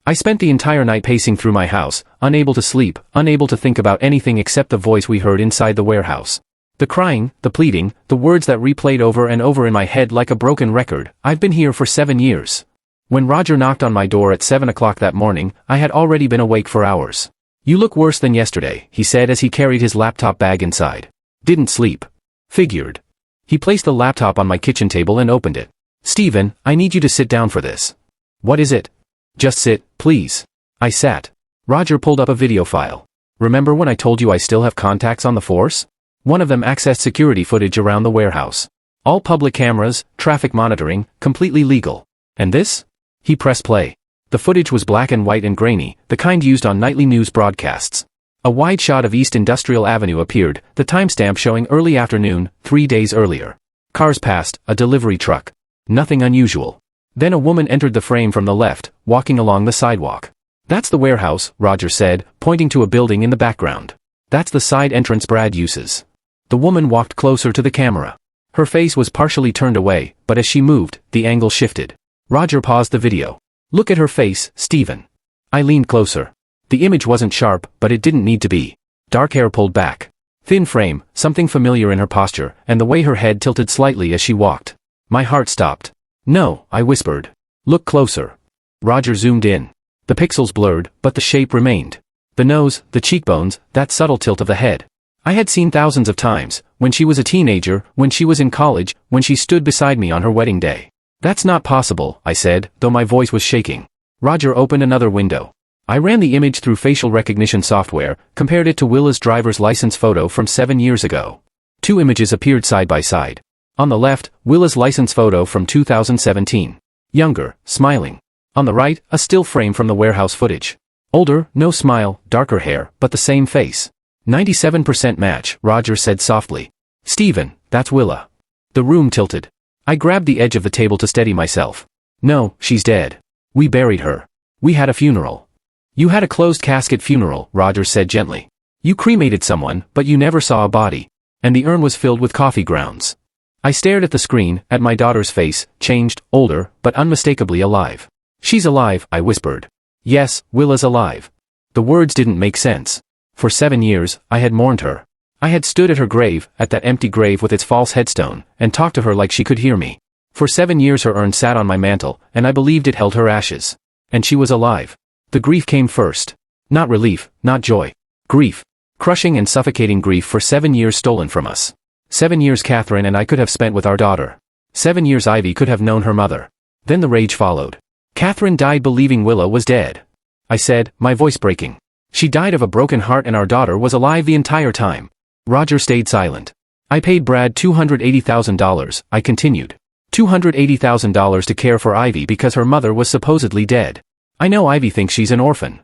I spent the entire night pacing through my house, unable to sleep, unable to think about anything except the voice we heard inside the warehouse. The crying, the pleading, the words that replayed over and over in my head like a broken record. I've been here for 7 years. When Roger knocked on my door at 7 o'clock that morning, I had already been awake for hours. You look worse than yesterday, he said as he carried his laptop bag inside. Didn't sleep. Figured. He placed the laptop on my kitchen table and opened it. Stephen, I need you to sit down for this. What is it? Just sit, please. I sat. Roger pulled up a video file. Remember when I told you I still have contacts on the force? One of them accessed security footage around the warehouse. All public cameras, traffic monitoring, completely legal. And this? He pressed play. The footage was black and white and grainy, the kind used on nightly news broadcasts. A wide shot of East Industrial Avenue appeared, the timestamp showing early afternoon, 3 days earlier. Cars passed, a delivery truck. Nothing unusual. Then a woman entered the frame from the left, walking along the sidewalk. That's the warehouse, Roger said, pointing to a building in the background. That's the side entrance Brad uses. The woman walked closer to the camera. Her face was partially turned away, but as she moved, the angle shifted. Roger paused the video. Look at her face, Stephen. I leaned closer. The image wasn't sharp, but it didn't need to be. Dark hair pulled back. Thin frame, something familiar in her posture, and the way her head tilted slightly as she walked. My heart stopped. No, I whispered. Look closer. Roger zoomed in. The pixels blurred, but the shape remained. The nose, the cheekbones, that subtle tilt of the head. I had seen thousands of times, when she was a teenager, when she was in college, when she stood beside me on her wedding day. That's not possible, I said, though my voice was shaking. Roger opened another window. I ran the image through facial recognition software, compared it to Willa's driver's license photo from 7 years ago. 2 images appeared side by side. On the left, Willa's license photo from 2017. Younger, smiling. On the right, a still frame from the warehouse footage. Older, no smile, darker hair, but the same face. 97% match, Roger said softly. Stephen, that's Willa. The room tilted. I grabbed the edge of the table to steady myself. No, she's dead. We buried her. We had a funeral. You had a closed casket funeral, Roger said gently. You cremated someone, but you never saw a body. And the urn was filled with coffee grounds. I stared at the screen, at my daughter's face, changed, older, but unmistakably alive. She's alive, I whispered. Yes, Willa's alive. The words didn't make sense. For 7 years, I had mourned her. I had stood at her grave, at that empty grave with its false headstone, and talked to her like she could hear me. For 7 years her urn sat on my mantle, and I believed it held her ashes. And she was alive. The grief came first. Not relief, not joy. Grief. Crushing and suffocating grief for 7 years stolen from us. 7 years Catherine and I could have spent with our daughter. 7 years Ivy could have known her mother. Then the rage followed. Catherine died believing Willa was dead. I said, my voice breaking. She died of a broken heart and our daughter was alive the entire time. Roger stayed silent. I paid Brad $280,000, I continued. $280,000 to care for Ivy because her mother was supposedly dead. I know Ivy thinks she's an orphan.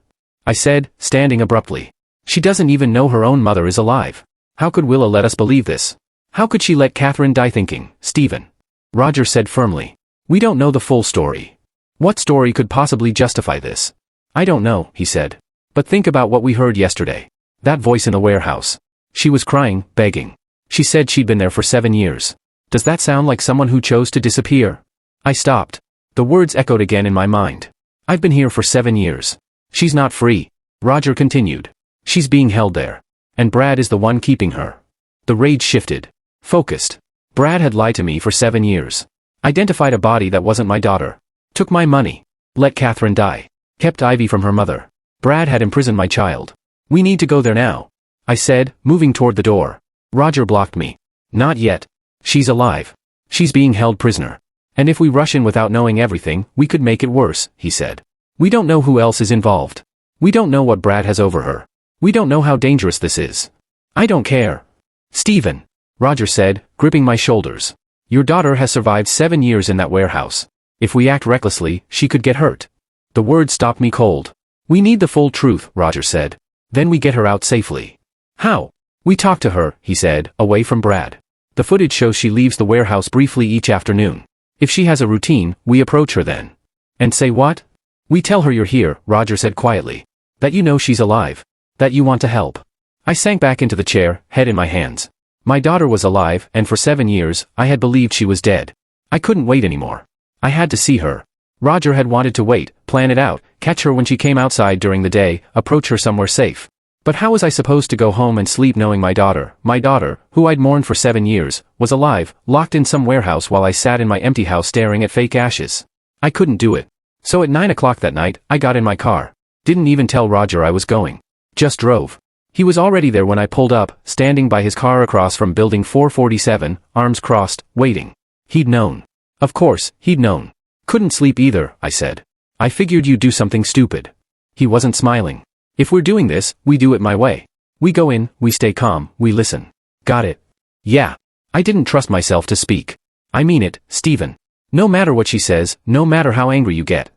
I said, standing abruptly. She doesn't even know her own mother is alive. How could Willa let us believe this? How could she let Catherine die thinking, Stephen? Roger said firmly. We don't know the full story. What story could possibly justify this? I don't know, he said. But think about what we heard yesterday. That voice in the warehouse. She was crying, begging. She said she'd been there for 7 years. Does that sound like someone who chose to disappear? I stopped. The words echoed again in my mind. I've been here for 7 years. She's not free. Roger continued. She's being held there. And Brad is the one keeping her. The rage shifted. Focused. Brad had lied to me for 7 years. Identified a body that wasn't my daughter. Took my money. Let Catherine die. Kept Ivy from her mother. Brad had imprisoned my child. We need to go there now. I said, moving toward the door. Roger blocked me. Not yet. She's alive. She's being held prisoner. And if we rush in without knowing everything, we could make it worse, he said. We don't know who else is involved. We don't know what Brad has over her. We don't know how dangerous this is. I don't care. Stephen. Roger said, gripping my shoulders. Your daughter has survived 7 years in that warehouse. If we act recklessly, she could get hurt. The words stopped me cold. We need the full truth, Roger said. Then we get her out safely. How? We talk to her, he said, away from Brad. The footage shows she leaves the warehouse briefly each afternoon. If she has a routine, we approach her then. And say what? We tell her you're here, Roger said quietly. That you know she's alive. That you want to help. I sank back into the chair, head in my hands. My daughter was alive, and for 7 years, I had believed she was dead. I couldn't wait anymore. I had to see her. Roger had wanted to wait, plan it out, catch her when she came outside during the day, approach her somewhere safe. But how was I supposed to go home and sleep knowing my daughter, who I'd mourned for 7 years, was alive, locked in some warehouse while I sat in my empty house staring at fake ashes? I couldn't do it. So at 9 o'clock that night, I got in my car. Didn't even tell Roger I was going. Just drove. He was already there when I pulled up, standing by his car across from building 447, arms crossed, waiting. He'd known. Of course, he'd known. Couldn't sleep either, I said. I figured you'd do something stupid. He wasn't smiling. If we're doing this, we do it my way. We go in, we stay calm, we listen. Got it? Yeah. I didn't trust myself to speak. I mean it, Stephen. No matter what she says, no matter how angry you get.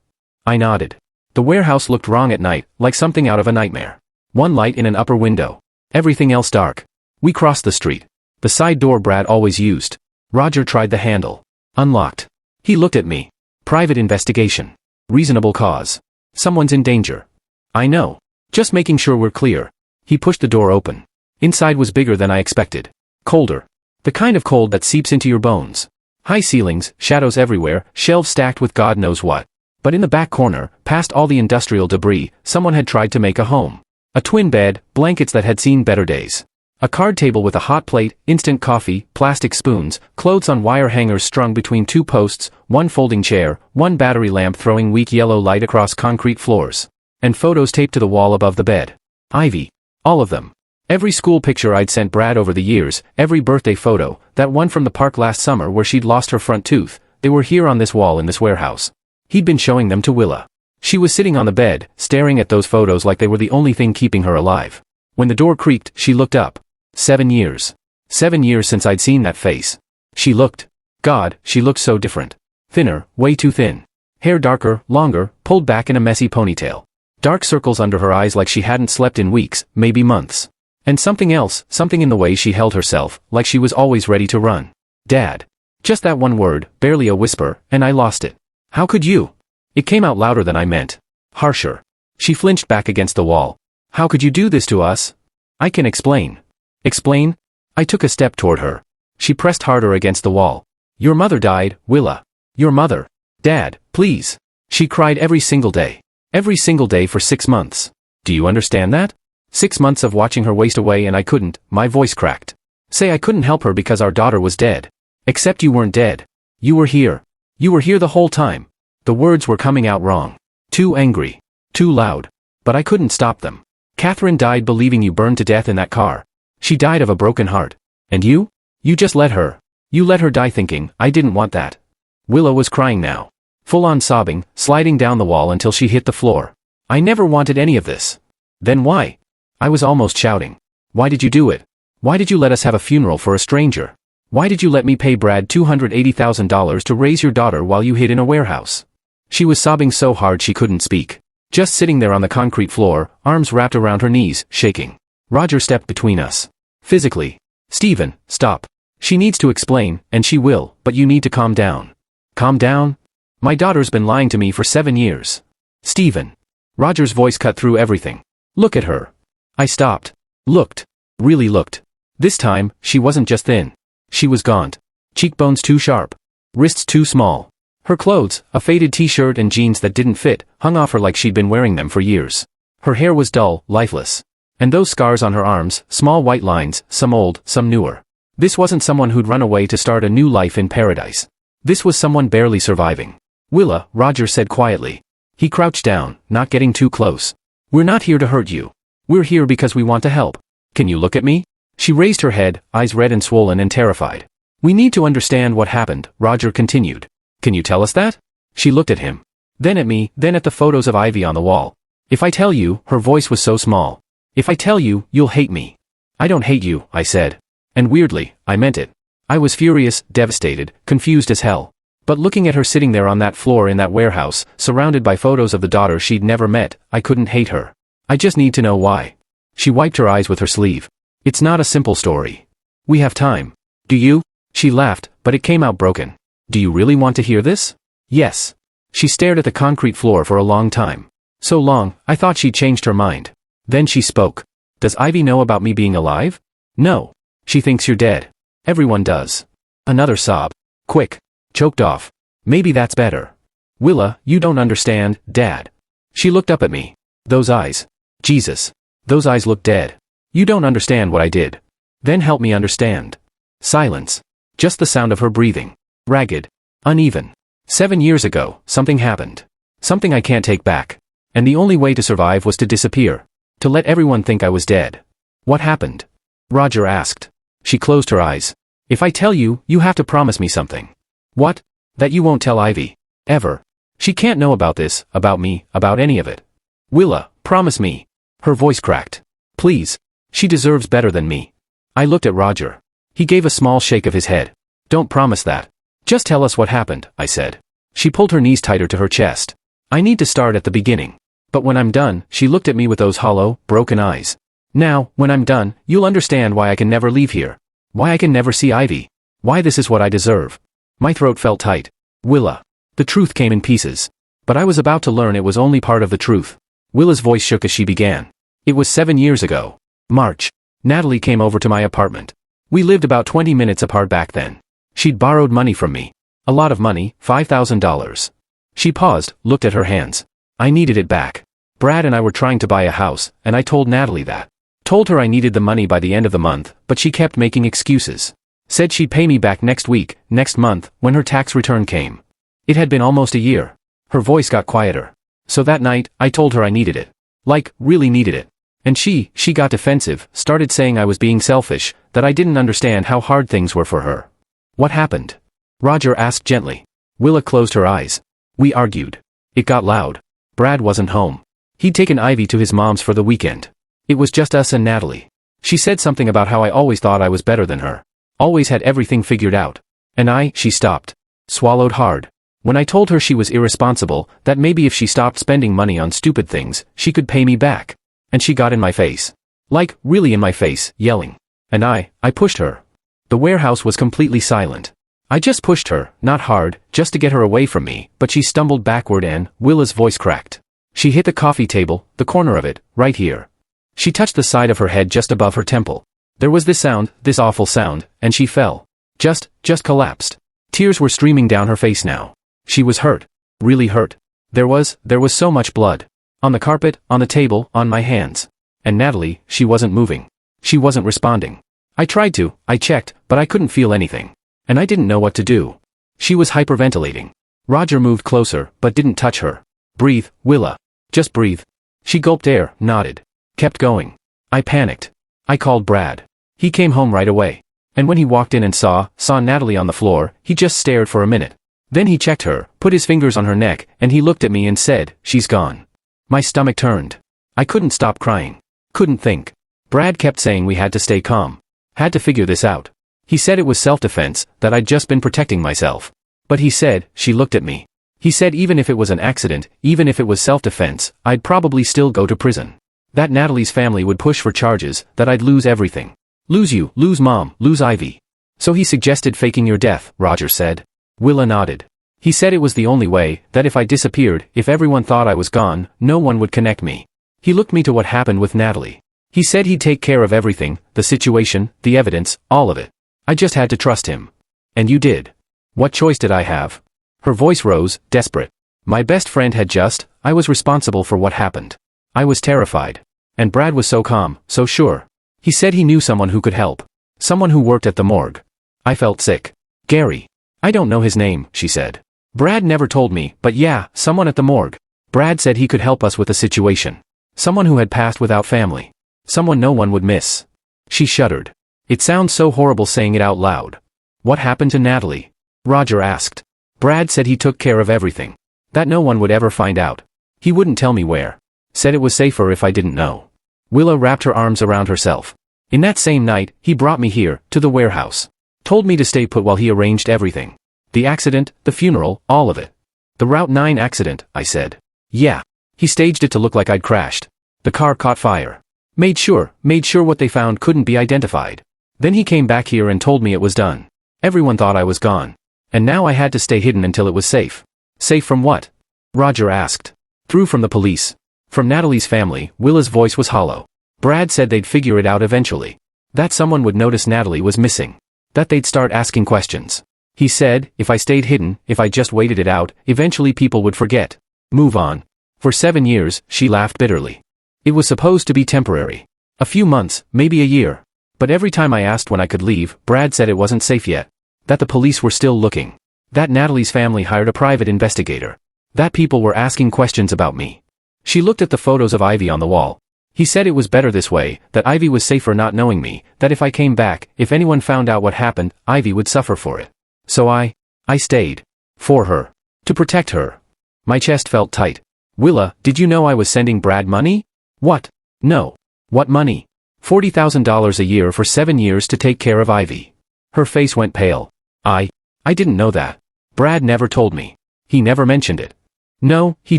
I nodded. The warehouse looked wrong at night, like something out of a nightmare. One light in an upper window. Everything else dark. We crossed the street. The side door Brad always used. Roger tried the handle. Unlocked. He looked at me. Private investigation. Reasonable cause. Someone's in danger. I know. Just making sure we're clear. He pushed the door open. Inside was bigger than I expected. Colder. The kind of cold that seeps into your bones. High ceilings, shadows everywhere, shelves stacked with God knows what. But in the back corner, past all the industrial debris, someone had tried to make a home. A twin bed, blankets that had seen better days. A card table with a hot plate, instant coffee, plastic spoons, clothes on wire hangers strung between 2 posts, 1 folding chair, 1 battery lamp throwing weak yellow light across concrete floors. And photos taped to the wall above the bed. Ivy. All of them. Every school picture I'd sent Brad over the years, every birthday photo, that one from the park last summer where she'd lost her front tooth, they were here on this wall in this warehouse. He'd been showing them to Willa. She was sitting on the bed, staring at those photos like they were the only thing keeping her alive. When the door creaked, she looked up. 7 years. 7 years since I'd seen that face. She looked. God, she looked so different. Thinner, way too thin. Hair darker, longer, pulled back in a messy ponytail. Dark circles under her eyes like she hadn't slept in weeks, maybe months. And something else, something in the way she held herself, like she was always ready to run. Dad. Just that one word, barely a whisper, and I lost it. How could you? It came out louder than I meant. Harsher. She flinched back against the wall. How could you do this to us? I can explain. Explain? I took a step toward her. She pressed harder against the wall. Your mother died, Willa. Your mother. Dad, please. She cried every single day. Every single day for 6 months. Do you understand that? 6 months of watching her waste away and I couldn't, my voice cracked. Say I couldn't help her because our daughter was dead. Except you weren't dead. You were here. You were here the whole time. The words were coming out wrong. Too angry. Too loud. But I couldn't stop them. Catherine died believing you burned to death in that car. She died of a broken heart. And you? You just let her. You let her die thinking, I didn't want that. Willa was crying now. Full on sobbing, sliding down the wall until she hit the floor. I never wanted any of this. Then why? I was almost shouting. Why did you do it? Why did you let us have a funeral for a stranger? Why did you let me pay Brad $280,000 to raise your daughter while you hid in a warehouse? She was sobbing so hard she couldn't speak. Just sitting there on the concrete floor, arms wrapped around her knees, shaking. Roger stepped between us. Physically. Stephen, stop. She needs to explain, and she will, but you need to calm down. Calm down? My daughter's been lying to me for 7 years. Stephen. Roger's voice cut through everything. Look at her. I stopped. Looked. Really looked. This time, she wasn't just thin. She was gaunt. Cheekbones too sharp. Wrists too small. Her clothes, a faded t-shirt and jeans that didn't fit, hung off her like she'd been wearing them for years. Her hair was dull, lifeless. And those scars on her arms, small white lines, some old, some newer. This wasn't someone who'd run away to start a new life in paradise. This was someone barely surviving. Willa, Roger said quietly. He crouched down, not getting too close. We're not here to hurt you. We're here because we want to help. Can you look at me? She raised her head, eyes red and swollen and terrified. We need to understand what happened, Roger continued. Can you tell us that? She looked at him. Then at me, then at the photos of Ivy on the wall. If I tell you, her voice was so small. If I tell you, you'll hate me. I don't hate you, I said. And weirdly, I meant it. I was furious, devastated, confused as hell. But looking at her sitting there on that floor in that warehouse, surrounded by photos of the daughter she'd never met, I couldn't hate her. I just need to know why. She wiped her eyes with her sleeve. It's not a simple story. We have time. Do you? She laughed, but it came out broken. Do you really want to hear this? Yes. She stared at the concrete floor for a long time. So long, I thought she'd changed her mind. Then she spoke. Does Ivy know about me being alive? No. She thinks you're dead. Everyone does. Another sob. Quick. Choked off. Maybe that's better. Willa, you don't understand, Dad. She looked up at me. Those eyes. Jesus. Those eyes look dead. You don't understand what I did. Then help me understand. Silence. Just the sound of her breathing. Ragged. Uneven. 7 years ago, something happened. Something I can't take back. And the only way to survive was to disappear. To let everyone think I was dead. What happened? Roger asked. She closed her eyes. If I tell you, you have to promise me something. What? That you won't tell Ivy. Ever. She can't know about this, about me, about any of it. Willa, promise me. Her voice cracked. Please. She deserves better than me. I looked at Roger. He gave a small shake of his head. Don't promise that. Just tell us what happened, I said. She pulled her knees tighter to her chest. I need to start at the beginning. But when I'm done, she looked at me with those hollow, broken eyes. Now, when I'm done, you'll understand why I can never leave here. Why I can never see Ivy. Why this is what I deserve. My throat felt tight. Willa. The truth came in pieces. But I was about to learn it was only part of the truth. Willa's voice shook as she began. It was 7 years ago. March. Natalie came over to my apartment. We lived about 20 minutes apart back then. She'd borrowed money from me. A lot of money, $5,000. She paused, looked at her hands. I needed it back. Brad and I were trying to buy a house, and I told Natalie that. Told her I needed the money by the end of the month, but she kept making excuses. Said she'd pay me back next week, next month, when her tax return came. It had been almost a year. Her voice got quieter. So that night, I told her I needed it. Like, really needed it. And she got defensive, started saying I was being selfish, that I didn't understand how hard things were for her. What happened? Roger asked gently. Willa closed her eyes. We argued. It got loud. Brad wasn't home. He'd taken Ivy to his mom's for the weekend. It was just us and Natalie. She said something about how I always thought I was better than her. Always had everything figured out. And she stopped. Swallowed hard. When I told her she was irresponsible, that maybe if she stopped spending money on stupid things, she could pay me back. And she got in my face. Like, really in my face, yelling. And I pushed her. The warehouse was completely silent. I just pushed her, not hard, just to get her away from me, but she stumbled backward and, Willa's voice cracked. She hit the coffee table, the corner of it, right here. She touched the side of her head just above her temple. There was this sound, this awful sound, and she fell. Just collapsed. Tears were streaming down her face now. She was hurt. Really hurt. There was so much blood. On the carpet, on the table, on my hands. And Natalie, she wasn't moving. She wasn't responding. I tried to, I checked, but I couldn't feel anything. And I didn't know what to do. She was hyperventilating. Roger moved closer, but didn't touch her. Breathe, Willa. Just breathe. She gulped air, nodded. Kept going. I panicked. I called Brad. He came home right away. And when he walked in and saw Natalie on the floor, he just stared for a minute. Then he checked her, put his fingers on her neck, and he looked at me and said, "She's gone." My stomach turned. I couldn't stop crying. Couldn't think. Brad kept saying we had to stay calm. Had to figure this out. He said it was self-defense, that I'd just been protecting myself. But he said, she looked at me. He said even if it was an accident, even if it was self-defense, I'd probably still go to prison. That Natalie's family would push for charges, that I'd lose everything. Lose you, lose Mom, lose Ivy. So he suggested faking your death, Roger said. Willa nodded. He said it was the only way, that if I disappeared, if everyone thought I was gone, no one would connect me. He looked me to what happened with Natalie. He said he'd take care of everything, the situation, the evidence, all of it. I just had to trust him. And you did. What choice did I have? Her voice rose, desperate. My best friend had I was responsible for what happened. I was terrified. And Brad was so calm, so sure. He said he knew someone who could help. Someone who worked at the morgue. I felt sick. Gary. I don't know his name, she said. Brad never told me, but yeah, someone at the morgue. Brad said he could help us with the situation. Someone who had passed without family. Someone no one would miss. She shuddered. It sounds so horrible saying it out loud. What happened to Natalie? Roger asked. Brad said he took care of everything. That no one would ever find out. He wouldn't tell me where. Said it was safer if I didn't know. Willa wrapped her arms around herself. In that same night, he brought me here, to the warehouse. Told me to stay put while he arranged everything. The accident, the funeral, all of it. The Route 9 accident, I said. Yeah. He staged it to look like I'd crashed. The car caught fire. Made sure what they found couldn't be identified. Then he came back here and told me it was done. Everyone thought I was gone. And now I had to stay hidden until it was safe. Safe from what? Roger asked. Through from the police. From Natalie's family. Willa's voice was hollow. Brad said they'd figure it out eventually. That someone would notice Natalie was missing. That they'd start asking questions. He said, if I stayed hidden, if I just waited it out, eventually people would forget. Move on. For 7 years, she laughed bitterly. It was supposed to be temporary. A few months, maybe a year. But every time I asked when I could leave, Brad said it wasn't safe yet. That the police were still looking. That Natalie's family hired a private investigator. That people were asking questions about me. She looked at the photos of Ivy on the wall. He said it was better this way, that Ivy was safer not knowing me, that if I came back, if anyone found out what happened, Ivy would suffer for it. So I stayed. For her. To protect her. My chest felt tight. Willa, did you know I was sending Brad money? What? No. What money? $40,000 a year for 7 years to take care of Ivy. Her face went pale. I didn't know that. Brad never told me. He never mentioned it. No, he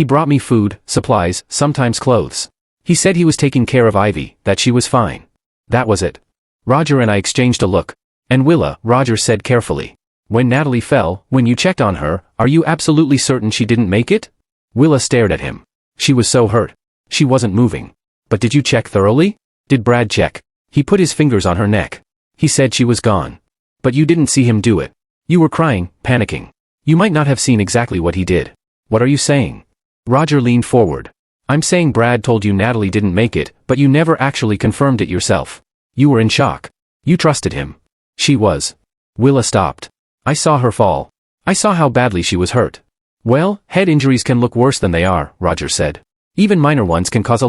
brought me food, supplies, sometimes clothes. He said he was taking care of Ivy, that she was fine. That was it. Roger and I exchanged a look. And Willa, Roger said carefully. When Natalie fell, when you checked on her, are you absolutely certain she didn't make it? Willa stared at him. She was so hurt. She wasn't moving. But did you check thoroughly? Did Brad check? He put his fingers on her neck. He said she was gone. But you didn't see him do it. You were crying, panicking. You might not have seen exactly what he did. What are you saying? Roger leaned forward. I'm saying Brad told you Natalie didn't make it, but you never actually confirmed it yourself. You were in shock. You trusted him. She was. Willa stopped. I saw her fall. I saw how badly she was hurt. Well, head injuries can look worse than they are, Roger said. Even minor ones can cause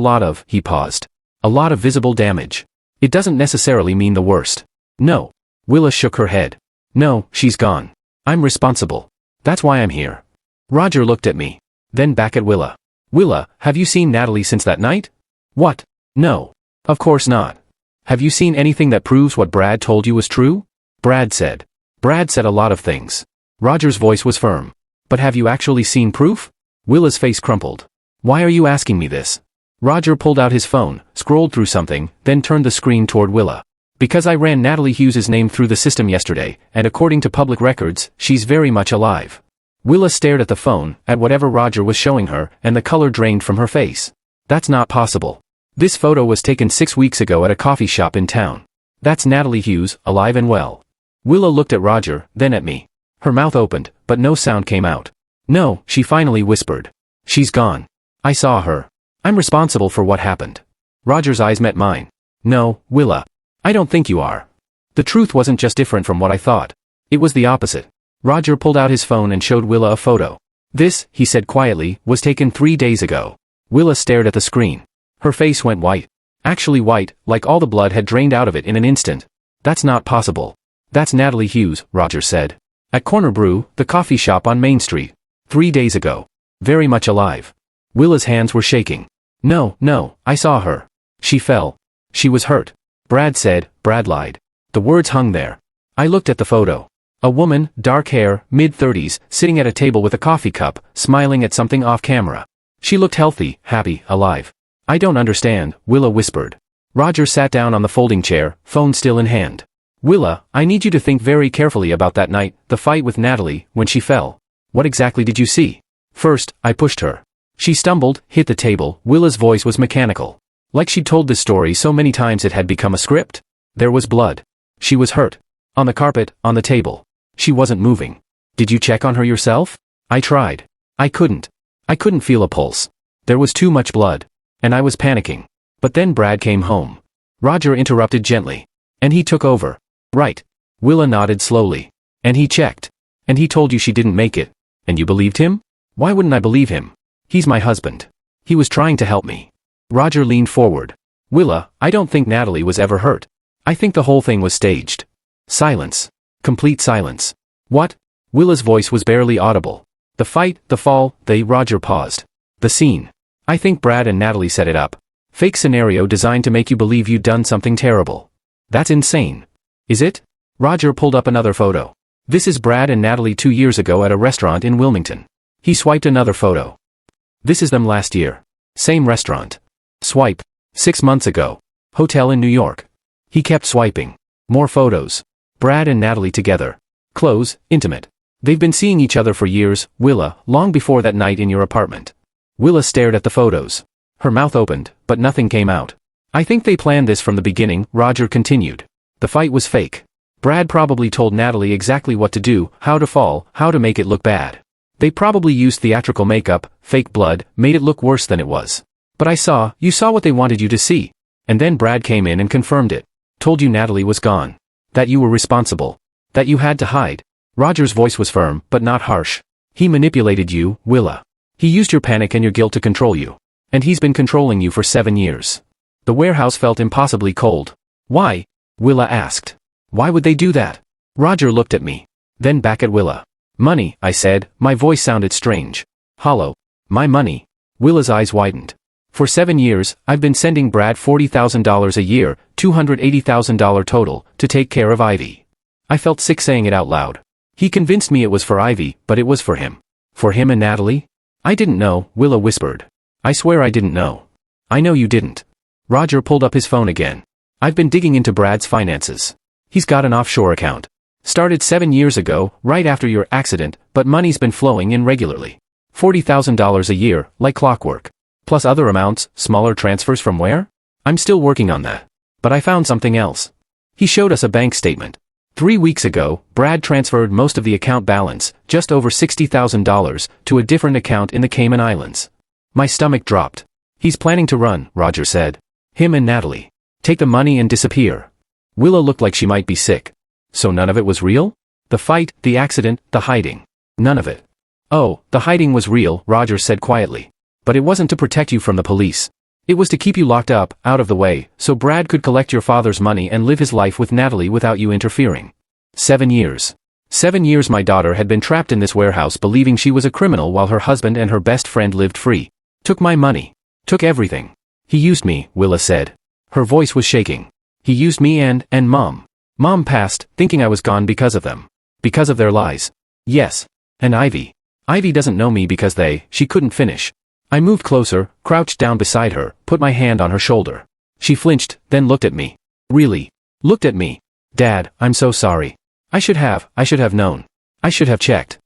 he paused. A lot of visible damage. It doesn't necessarily mean the worst. No. Willa shook her head. No, she's gone. I'm responsible. That's why I'm here. Roger looked at me. Then back at Willa. Willa, have you seen Natalie since that night? What? No. Of course not. Have you seen anything that proves what Brad told you was true? Brad said. Brad said a lot of things. Roger's voice was firm. But have you actually seen proof? Willa's face crumpled. Why are you asking me this? Roger pulled out his phone, scrolled through something, then turned the screen toward Willa. Because I ran Natalie Hughes's name through the system yesterday, and according to public records, she's very much alive. Willa stared at the phone, at whatever Roger was showing her, and the color drained from her face. That's not possible. This photo was taken 6 weeks ago at a coffee shop in town. That's Natalie Hughes, alive and well. Willa looked at Roger, then at me. Her mouth opened, but no sound came out. No, she finally whispered. She's gone. I saw her. I'm responsible for what happened. Roger's eyes met mine. No, Willa. I don't think you are. The truth wasn't just different from what I thought. It was the opposite. Roger pulled out his phone and showed Willa a photo. This, he said quietly, was taken 3 days ago. Willa stared at the screen. Her face went white. Actually white, like all the blood had drained out of it in an instant. That's not possible. That's Natalie Hughes, Roger said. At Corner Brew, the coffee shop on Main Street. 3 days ago. Very much alive. Willa's hands were shaking. No, I saw her. She fell. She was hurt. Brad said, Brad lied. The words hung there. I looked at the photo. A woman, dark hair, mid-30s, sitting at a table with a coffee cup, smiling at something off camera. She looked healthy, happy, alive. I don't understand, Willa whispered. Roger sat down on the folding chair, phone still in hand. Willa, I need you to think very carefully about that night, the fight with Natalie, when she fell. What exactly did you see? First, I pushed her. She stumbled, hit the table. Willa's voice was mechanical. Like she'd told this story so many times it had become a script. There was blood. She was hurt. On the carpet, on the table. She wasn't moving. Did you check on her yourself? I tried. I couldn't. I couldn't feel a pulse. There was too much blood. And I was panicking. But then Brad came home. Roger interrupted gently. And he took over. Right. Willa nodded slowly. And he checked. And he told you she didn't make it. And you believed him? Why wouldn't I believe him? He's my husband. He was trying to help me. Roger leaned forward. Willa, I don't think Natalie was ever hurt. I think the whole thing was staged. Silence. Complete silence. What? Willa's voice was barely audible. The fight, the fall, Roger paused. The scene. I think Brad and Natalie set it up. Fake scenario designed to make you believe you'd done something terrible. That's insane. Is it? Roger pulled up another photo. This is Brad and Natalie 2 years ago at a restaurant in Wilmington. He swiped another photo. This is them last year. Same restaurant. Swipe. 6 months ago. Hotel in New York. He kept swiping. More photos. Brad and Natalie together. Close, intimate. They've been seeing each other for years, Willa, long before that night in your apartment. Willa stared at the photos. Her mouth opened, but nothing came out. I think they planned this from the beginning, Roger continued. The fight was fake. Brad probably told Natalie exactly what to do, how to fall, how to make it look bad. They probably used theatrical makeup, fake blood, made it look worse than it was. But you saw what they wanted you to see. And then Brad came in and confirmed it. Told you Natalie was gone. That you were responsible. That you had to hide. Roger's voice was firm, but not harsh. He manipulated you, Willa. He used your panic and your guilt to control you. And he's been controlling you for 7 years. The warehouse felt impossibly cold. Why? Willa asked. Why would they do that? Roger looked at me. Then back at Willa. Money, I said, my voice sounded strange. Hollow. My money. Willa's eyes widened. For 7 years, I've been sending Brad $40,000 a year, $280,000 total, to take care of Ivy. I felt sick saying it out loud. He convinced me it was for Ivy, but it was for him. For him and Natalie? I didn't know, Willa whispered. I swear I didn't know. I know you didn't. Roger pulled up his phone again. I've been digging into Brad's finances. He's got an offshore account. Started 7 years ago, right after your accident, but money's been flowing in regularly. $40,000 a year, like clockwork. Plus other amounts, smaller transfers from where? I'm still working on that. But I found something else. He showed us a bank statement. 3 weeks ago, Brad transferred most of the account balance, just over $60,000, to a different account in the Cayman Islands. My stomach dropped. He's planning to run, Roger said. Him and Natalie. Take the money and disappear. Willa looked like she might be sick. So none of it was real? The fight, the accident, the hiding. None of it. Oh, the hiding was real, Roger said quietly. But it wasn't to protect you from the police. It was to keep you locked up, out of the way, so Brad could collect your father's money and live his life with Natalie without you interfering. 7 years. 7 years my daughter had been trapped in this warehouse believing she was a criminal while her husband and her best friend lived free. Took my money. Took everything. He used me, Willa said. Her voice was shaking. He used me and Mom. Mom passed, thinking I was gone because of them. Because of their lies. Yes. And Ivy. Ivy doesn't know me because she couldn't finish. I moved closer, crouched down beside her, put my hand on her shoulder. She flinched, then looked at me. Really? Looked at me. Dad, I'm so sorry. I should have known. I should have checked.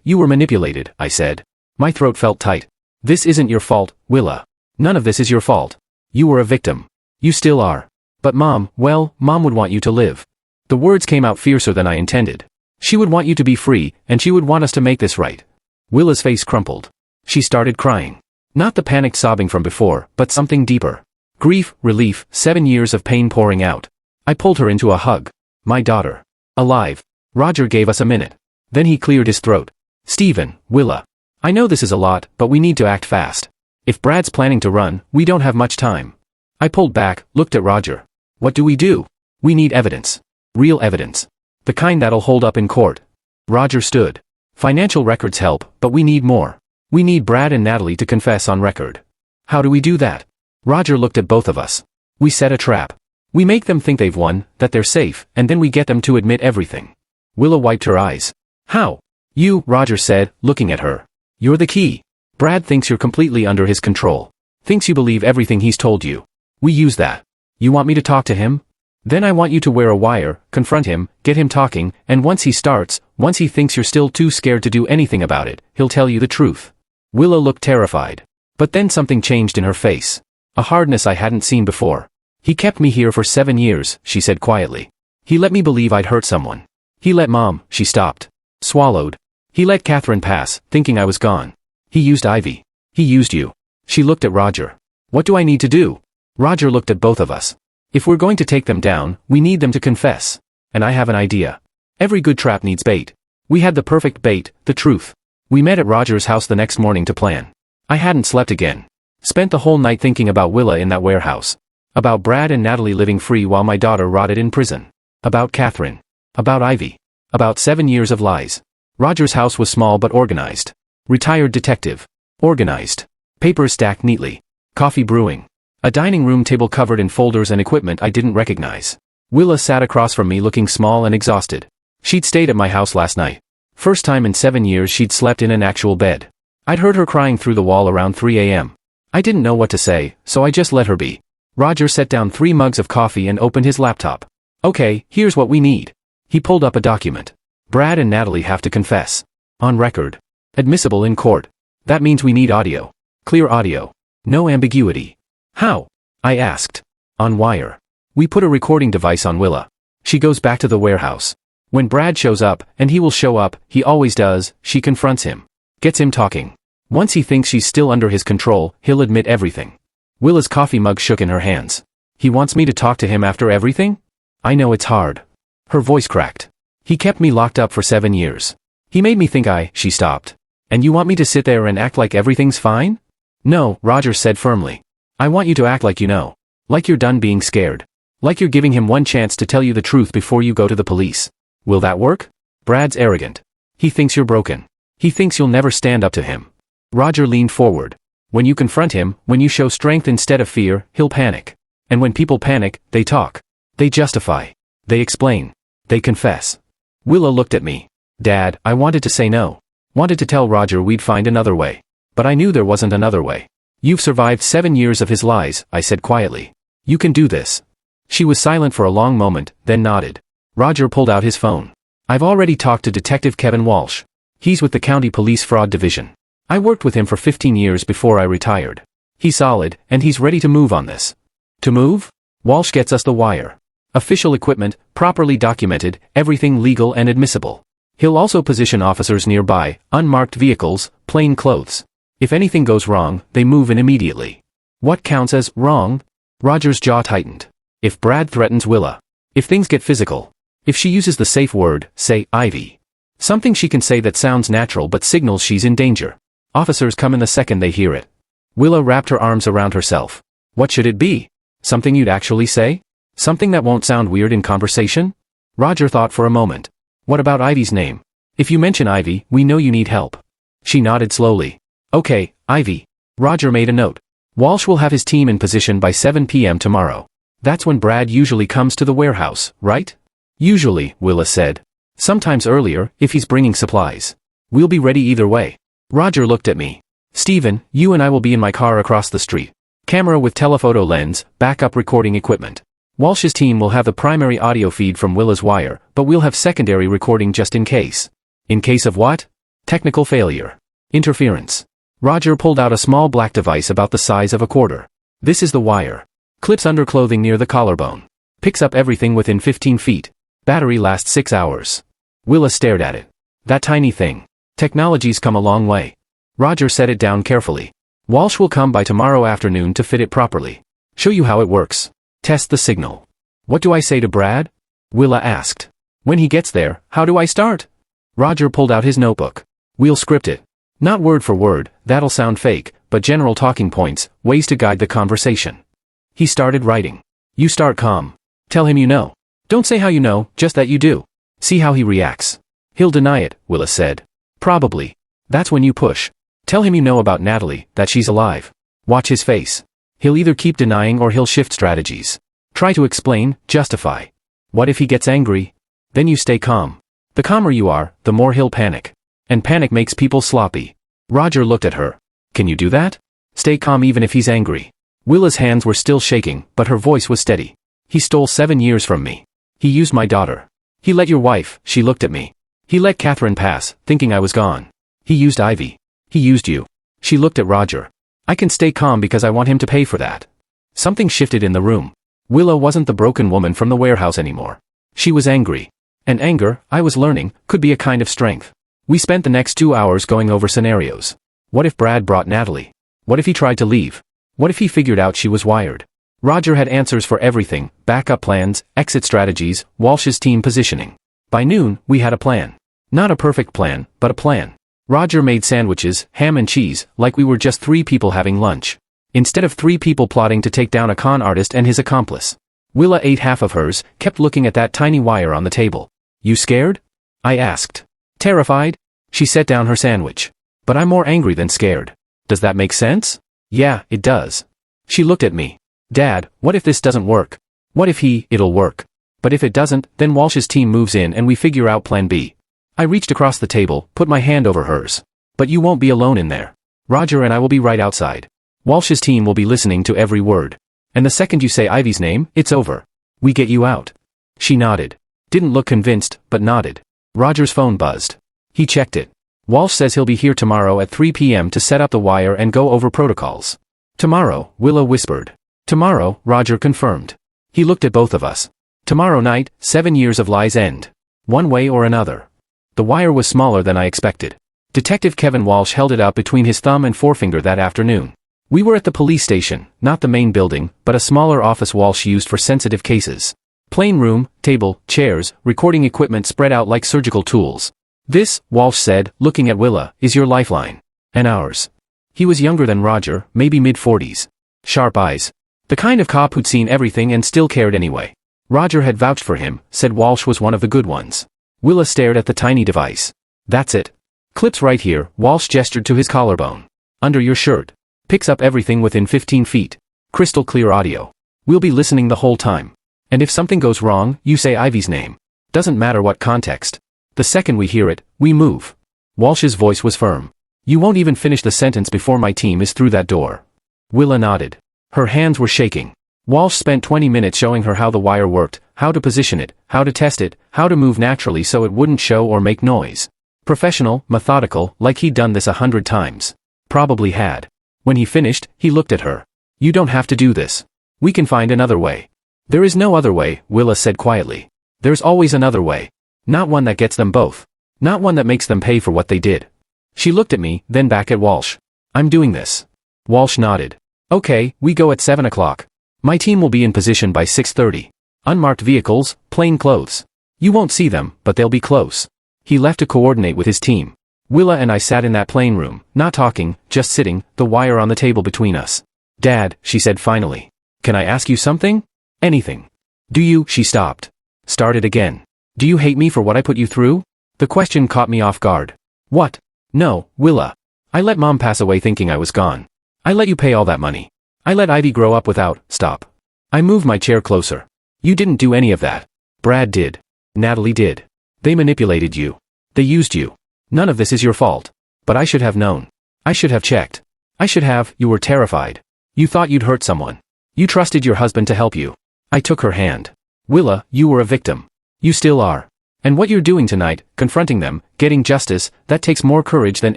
You were manipulated, I said. My throat felt tight. This isn't your fault, Willa. None of this is your fault. You were a victim. You still are. But Mom would want you to live. The words came out fiercer than I intended. She would want you to be free, and she would want us to make this right. Willa's face crumpled. She started crying. Not the panicked sobbing from before, but something deeper. Grief, relief, 7 years of pain pouring out. I pulled her into a hug. My daughter. Alive. Roger gave us a minute. Then he cleared his throat. Stephen, Willa. I know this is a lot, but we need to act fast. If Brad's planning to run, we don't have much time. I pulled back, looked at Roger. What do? We need evidence. Real evidence. The kind that'll hold up in court. Roger stood. Financial records help, but we need more. We need Brad and Natalie to confess on record. How do we do that? Roger looked at both of us. We set a trap. We make them think they've won, that they're safe, and then we get them to admit everything. Willa wiped her eyes. How? You, Roger said, looking at her. You're the key. Brad thinks you're completely under his control. Thinks you believe everything he's told you. We use that. You want me to talk to him? Then I want you to wear a wire, confront him, get him talking, and once he thinks you're still too scared to do anything about it, he'll tell you the truth. Willa looked terrified. But then something changed in her face. A hardness I hadn't seen before. He kept me here for 7 years, she said quietly. He let me believe I'd hurt someone. He let Mom, she stopped. Swallowed. He let Catherine pass, thinking I was gone. He used Ivy. He used you. She looked at Roger. What do I need to do? Roger looked at both of us. If we're going to take them down, we need them to confess. And I have an idea. Every good trap needs bait. We had the perfect bait, the truth. We met at Roger's house the next morning to plan. I hadn't slept again. Spent the whole night thinking about Willa in that warehouse. About Brad and Natalie living free while my daughter rotted in prison. About Catherine. About Ivy. About 7 years of lies. Roger's house was small but organized. Retired detective. Organized. Papers stacked neatly. Coffee brewing. A dining room table covered in folders and equipment I didn't recognize. Willa sat across from me looking small and exhausted. She'd stayed at my house last night. First time in 7 years she'd slept in an actual bed. I'd heard her crying through the wall around 3 a.m. I didn't know what to say, so I just let her be. Roger set down 3 mugs of coffee and opened his laptop. Okay, here's what we need. He pulled up a document. Brad and Natalie have to confess. On record. Admissible in court. That means we need audio. Clear audio. No ambiguity. How? I asked. On wire. We put a recording device on Willa. She goes back to the warehouse. When Brad shows up, and he will show up, he always does, she confronts him. Gets him talking. Once he thinks she's still under his control, he'll admit everything. Willa's coffee mug shook in her hands. He wants me to talk to him after everything? I know it's hard. Her voice cracked. He kept me locked up for 7 years. He made me think she stopped. And you want me to sit there and act like everything's fine? No, Roger said firmly. I want you to act like you know. Like you're done being scared. Like you're giving him one chance to tell you the truth before you go to the police. Will that work? Brad's arrogant. He thinks you're broken. He thinks you'll never stand up to him. Roger leaned forward. When you confront him, when you show strength instead of fear, he'll panic. And when people panic, they talk. They justify. They explain. They confess. Willa looked at me. Dad, I wanted to say no. Wanted to tell Roger we'd find another way. But I knew there wasn't another way. You've survived 7 years of his lies, I said quietly. You can do this. She was silent for a long moment, then nodded. Roger pulled out his phone. I've already talked to Detective Kevin Walsh. He's with the County Police Fraud Division. I worked with him for 15 years before I retired. He's solid, and he's ready to move on this. To move? Walsh gets us the wire. Official equipment, properly documented, everything legal and admissible. He'll also position officers nearby, unmarked vehicles, plain clothes. If anything goes wrong, they move in immediately. What counts as wrong? Roger's jaw tightened. If Brad threatens Willa. If things get physical. If she uses the safe word, say, Ivy. Something she can say that sounds natural but signals she's in danger. Officers come in the second they hear it. Willa wrapped her arms around herself. What should it be? Something you'd actually say? Something that won't sound weird in conversation? Roger thought for a moment. What about Ivy's name? If you mention Ivy, we know you need help. She nodded slowly. Okay, Ivy. Roger made a note. Walsh will have his team in position by 7 p.m. tomorrow. That's when Brad usually comes to the warehouse, right? Usually, Willa said. Sometimes earlier, if he's bringing supplies. We'll be ready either way. Roger looked at me. Steven, you and I will be in my car across the street. Camera with telephoto lens, backup recording equipment. Walsh's team will have the primary audio feed from Willa's wire, but we'll have secondary recording just in case. In case of what? Technical failure. Interference. Roger pulled out a small black device about the size of a quarter. This is the wire. Clips under clothing near the collarbone. Picks up everything within 15 feet. Battery lasts 6 hours. Willa stared at it. That tiny thing. Technology's come a long way. Roger set it down carefully. Walsh will come by tomorrow afternoon to fit it properly. Show you how it works. Test the signal. What do I say to Brad? Willa asked. When he gets there, how do I start? Roger pulled out his notebook. We'll script it. Not word for word, that'll sound fake, but general talking points, ways to guide the conversation. He started writing. You start calm. Tell him you know. Don't say how you know, just that you do. See how he reacts. He'll deny it, Willa said. Probably. That's when you push. Tell him you know about Natalie, that she's alive. Watch his face. He'll either keep denying or he'll shift strategies. Try to explain, justify. What if he gets angry? Then you stay calm. The calmer you are, the more he'll panic. And panic makes people sloppy. Roger looked at her. Can you do that? Stay calm even if he's angry. Willa's hands were still shaking, but her voice was steady. He stole 7 years from me. He used my daughter. He let your wife, she looked at me. He let Catherine pass, thinking I was gone. He used Ivy. He used you. She looked at Roger. I can stay calm because I want him to pay for that. Something shifted in the room. Willa wasn't the broken woman from the warehouse anymore. She was angry. And anger, I was learning, could be a kind of strength. We spent the next 2 hours going over scenarios. What if Brad brought Natalie? What if he tried to leave? What if he figured out she was wired? Roger had answers for everything, backup plans, exit strategies, Walsh's team positioning. By noon, we had a plan. Not a perfect plan, but a plan. Roger made sandwiches, ham and cheese, like we were just 3 people having lunch. Instead of 3 people plotting to take down a con artist and his accomplice. Willa ate half of hers, kept looking at that tiny wire on the table. You scared? I asked. Terrified? She set down her sandwich. But I'm more angry than scared. Does that make sense? Yeah, it does. She looked at me. Dad, what if this doesn't work? What if it'll work? But if it doesn't, then Walsh's team moves in and we figure out plan B. I reached across the table, put my hand over hers. But you won't be alone in there. Roger and I will be right outside. Walsh's team will be listening to every word. And the second you say Ivy's name, it's over. We get you out. She nodded. Didn't look convinced, but nodded. Roger's phone buzzed. He checked it. Walsh says he'll be here tomorrow at 3 p.m. to set up the wire and go over protocols. Tomorrow, Willa whispered. Tomorrow, Roger confirmed. He looked at both of us. Tomorrow night, 7 years of lies end. One way or another. The wire was smaller than I expected. Detective Kevin Walsh held it up between his thumb and forefinger that afternoon. We were at the police station, not the main building, but a smaller office Walsh used for sensitive cases. Plain room, table, chairs, recording equipment spread out like surgical tools. This, Walsh said, looking at Willa, is your lifeline. And ours. He was younger than Roger, maybe mid-40s. Sharp eyes. The kind of cop who'd seen everything and still cared anyway. Roger had vouched for him, said Walsh was one of the good ones. Willa stared at the tiny device. That's it. Clips right here, Walsh gestured to his collarbone. Under your shirt. Picks up everything within 15 feet. Crystal clear audio. We'll be listening the whole time. And if something goes wrong, you say Ivy's name. Doesn't matter what context. The second we hear it, we move. Walsh's voice was firm. You won't even finish the sentence before my team is through that door. Willa nodded. Her hands were shaking. Walsh spent 20 minutes showing her how the wire worked, how to position it, how to test it, how to move naturally so it wouldn't show or make noise. Professional, methodical, like he'd done this 100 times. Probably had. When he finished, he looked at her. You don't have to do this. We can find another way. There is no other way, Willa said quietly. There's always another way. Not one that gets them both. Not one that makes them pay for what they did. She looked at me, then back at Walsh. I'm doing this. Walsh nodded. Okay, we go at 7 o'clock. My team will be in position by 6:30. Unmarked vehicles, plain clothes. You won't see them, but they'll be close. He left to coordinate with his team. Willa and I sat in that plain room, not talking, just sitting, the wire on the table between us. Dad, she said finally. Can I ask you something? Anything. Do you? She stopped. Started again. Do you hate me for what I put you through? The question caught me off guard. What? No, Willa. I let Mom pass away thinking I was gone. I let you pay all that money. I let Ivy grow up without, stop. I moved my chair closer. You didn't do any of that. Brad did. Natalie did. They manipulated you. They used you. None of this is your fault. But I should have known. I should have checked. I should have, you were terrified. You thought you'd hurt someone. You trusted your husband to help you. I took her hand. Willa, you were a victim. You still are. And what you're doing tonight, confronting them, getting justice, that takes more courage than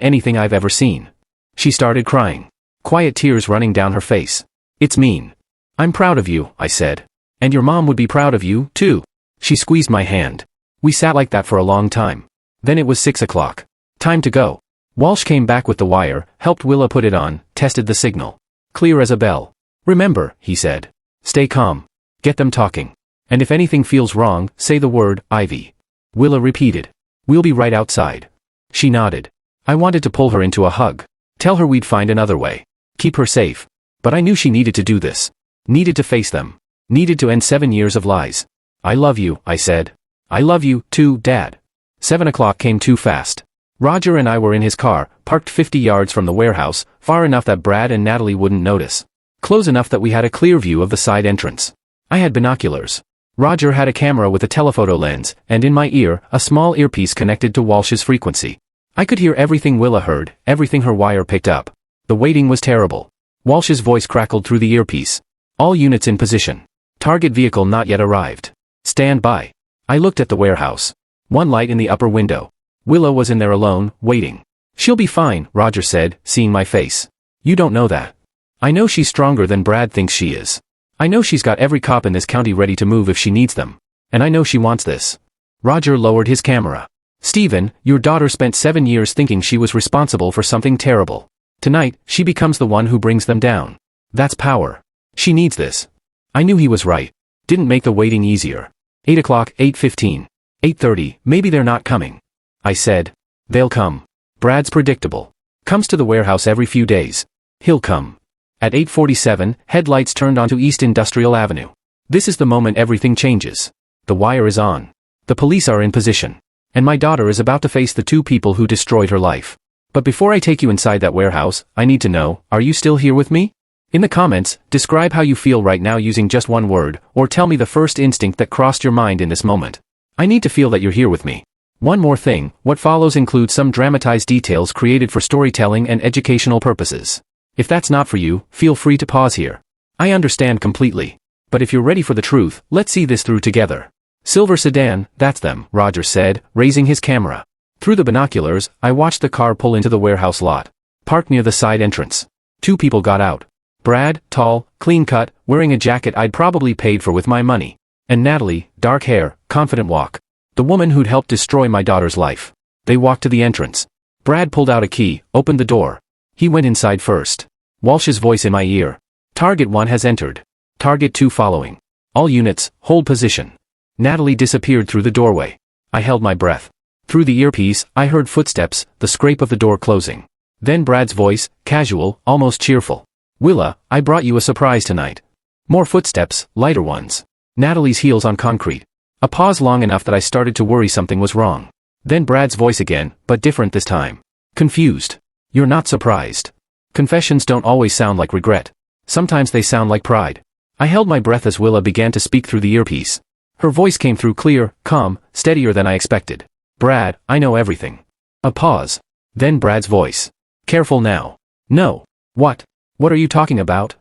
anything I've ever seen. She started crying. Quiet tears running down her face. It's mean. I'm proud of you, I said. And your mom would be proud of you, too. She squeezed my hand. We sat like that for a long time. Then it was 6 o'clock. Time to go. Walsh came back with the wire, helped Willa put it on, tested the signal. Clear as a bell. Remember, he said. Stay calm. Get them talking. And if anything feels wrong, say the word, Ivy. Willa repeated. We'll be right outside. She nodded. I wanted to pull her into a hug. Tell her we'd find another way. Keep her safe. But I knew she needed to do this. Needed to face them. Needed to end 7 years of lies. I love you, I said. I love you, too, Dad. 7 o'clock came too fast. Roger and I were in his car, parked 50 yards from the warehouse, far enough that Brad and Natalie wouldn't notice. Close enough that we had a clear view of the side entrance. I had binoculars. Roger had a camera with a telephoto lens, and in my ear, a small earpiece connected to Walsh's frequency. I could hear everything Willa heard, everything her wire picked up. The waiting was terrible. Walsh's voice crackled through the earpiece. All units in position. Target vehicle not yet arrived. Stand by. I looked at the warehouse. One light in the upper window. Willa was in there alone, waiting. She'll be fine, Roger said, seeing my face. You don't know that. I know she's stronger than Brad thinks she is. I know she's got every cop in this county ready to move if she needs them. And I know she wants this. Roger lowered his camera. Stephen, your daughter spent 7 years thinking she was responsible for something terrible. Tonight, she becomes the one who brings them down. That's power. She needs this. I knew he was right. Didn't make the waiting easier. 8 o'clock, 8:15. 8:30, maybe they're not coming. I said. They'll come. Brad's predictable. Comes to the warehouse every few days. He'll come. At 8:47, headlights turned onto East Industrial Avenue. This is the moment everything changes. The wire is on. The police are in position. And my daughter is about to face the two people who destroyed her life. But before I take you inside that warehouse, I need to know, are you still here with me? In the comments, describe how you feel right now using just one word, or tell me the first instinct that crossed your mind in this moment. I need to feel that you're here with me. One more thing, what follows includes some dramatized details created for storytelling and educational purposes. If that's not for you, feel free to pause here. I understand completely. But if you're ready for the truth, let's see this through together. Silver sedan, that's them, Roger said, raising his camera. Through the binoculars, I watched the car pull into the warehouse lot. Parked near the side entrance. Two people got out. Brad, tall, clean-cut, wearing a jacket I'd probably paid for with my money. And Natalie, dark hair, confident walk. The woman who'd helped destroy my daughter's life. They walked to the entrance. Brad pulled out a key, opened the door. He went inside first. Walsh's voice in my ear. Target 1 has entered. Target 2 following. All units, hold position. Natalie disappeared through the doorway. I held my breath. Through the earpiece, I heard footsteps, the scrape of the door closing. Then Brad's voice, casual, almost cheerful. Willa, I brought you a surprise tonight. More footsteps, lighter ones. Natalie's heels on concrete. A pause long enough that I started to worry something was wrong. Then Brad's voice again, but different this time. Confused. You're not surprised. Confessions don't always sound like regret. Sometimes they sound like pride. I held my breath as Willa began to speak through the earpiece. Her voice came through clear, calm, steadier than I expected. Brad, I know everything. A pause. Then Brad's voice. Careful now. No. What? What are you talking about?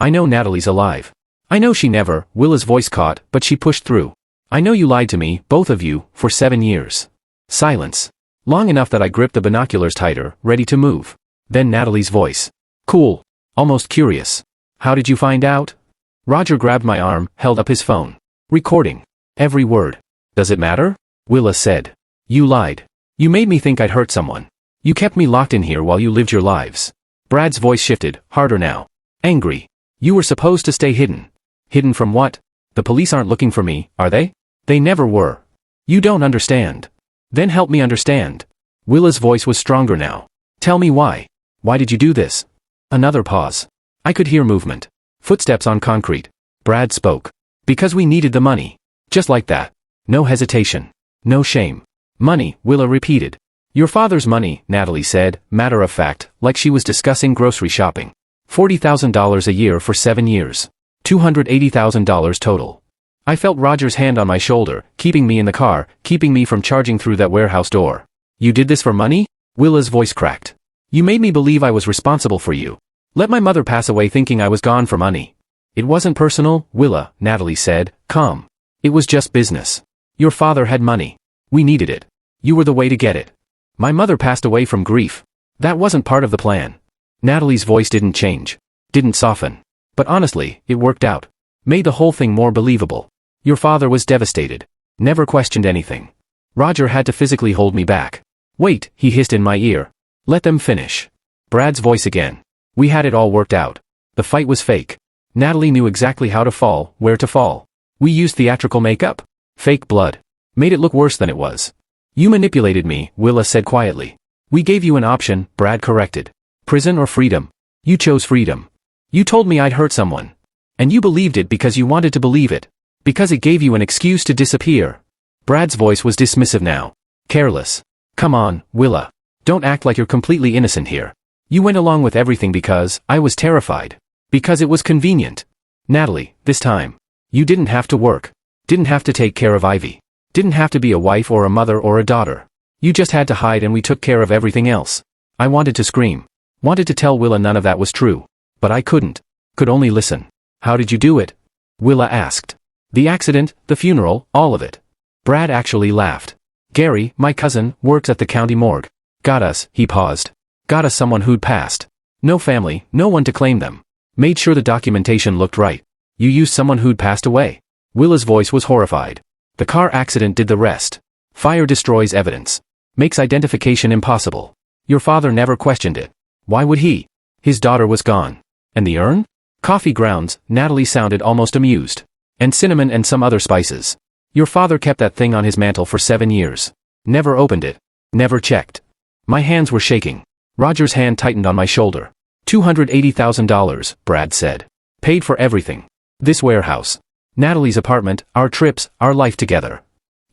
I know Natalie's alive. I know she never, Willa's voice caught, but she pushed through. I know you lied to me, both of you, for 7 years. Silence. Long enough that I gripped the binoculars tighter, ready to move. Then Natalie's voice. Cool. Almost curious. How did you find out? Roger grabbed my arm, held up his phone. Recording. Every word. Does it matter? Willa said. You lied. You made me think I'd hurt someone. You kept me locked in here while you lived your lives. Brad's voice shifted, harder now. Angry. You were supposed to stay hidden. Hidden from what? The police aren't looking for me, are they? They never were. You don't understand. Then help me understand. Willa's voice was stronger now. Tell me why. Why did you do this? Another pause. I could hear movement. Footsteps on concrete. Brad spoke. Because we needed the money. Just like that. No hesitation. No shame. Money, Willa repeated. Your father's money, Natalie said, matter of fact, like she was discussing grocery shopping. $40,000 a year for 7 years. $280,000 total. I felt Roger's hand on my shoulder, keeping me in the car, keeping me from charging through that warehouse door. You did this for money? Willa's voice cracked. You made me believe I was responsible for you. Let my mother pass away thinking I was gone for money. It wasn't personal, Willa, Natalie said, calm. It was just business. Your father had money. We needed it. You were the way to get it. My mother passed away from grief. That wasn't part of the plan. Natalie's voice didn't change. Didn't soften. But honestly, it worked out. Made the whole thing more believable. Your father was devastated. Never questioned anything. Roger had to physically hold me back. Wait, he hissed in my ear. Let them finish. Brad's voice again. We had it all worked out. The fight was fake. Natalie knew exactly how to fall, where to fall. We used theatrical makeup. Fake blood. Made it look worse than it was. You manipulated me, Willa said quietly. We gave you an option, Brad corrected. Prison or freedom? You chose freedom. You told me I'd hurt someone. And you believed it because you wanted to believe it. Because it gave you an excuse to disappear. Brad's voice was dismissive now. Careless. Come on, Willa. Don't act like you're completely innocent here. You went along with everything because I was terrified. Because it was convenient. Natalie, this time. You didn't have to work. Didn't have to take care of Ivy. Didn't have to be a wife or a mother or a daughter. You just had to hide and we took care of everything else. I wanted to scream. Wanted to tell Willa none of that was true. But I couldn't. Could only listen. How did you do it? Willa asked. The accident, the funeral, all of it. Brad actually laughed. Gary, my cousin, works at the county morgue. Got us, he paused. Got us someone who'd passed. No family, no one to claim them. Made sure the documentation looked right. You used someone who'd passed away. Willa's voice was horrified. The car accident did the rest. Fire destroys evidence. Makes identification impossible. Your father never questioned it. Why would he? His daughter was gone. And the urn? Coffee grounds, Natalie sounded almost amused. And cinnamon and some other spices. Your father kept that thing on his mantle for 7 years. Never opened it. Never checked. My hands were shaking. Roger's hand tightened on my shoulder. $280,000, Brad said. Paid for everything. This warehouse. Natalie's apartment, our trips, our life together.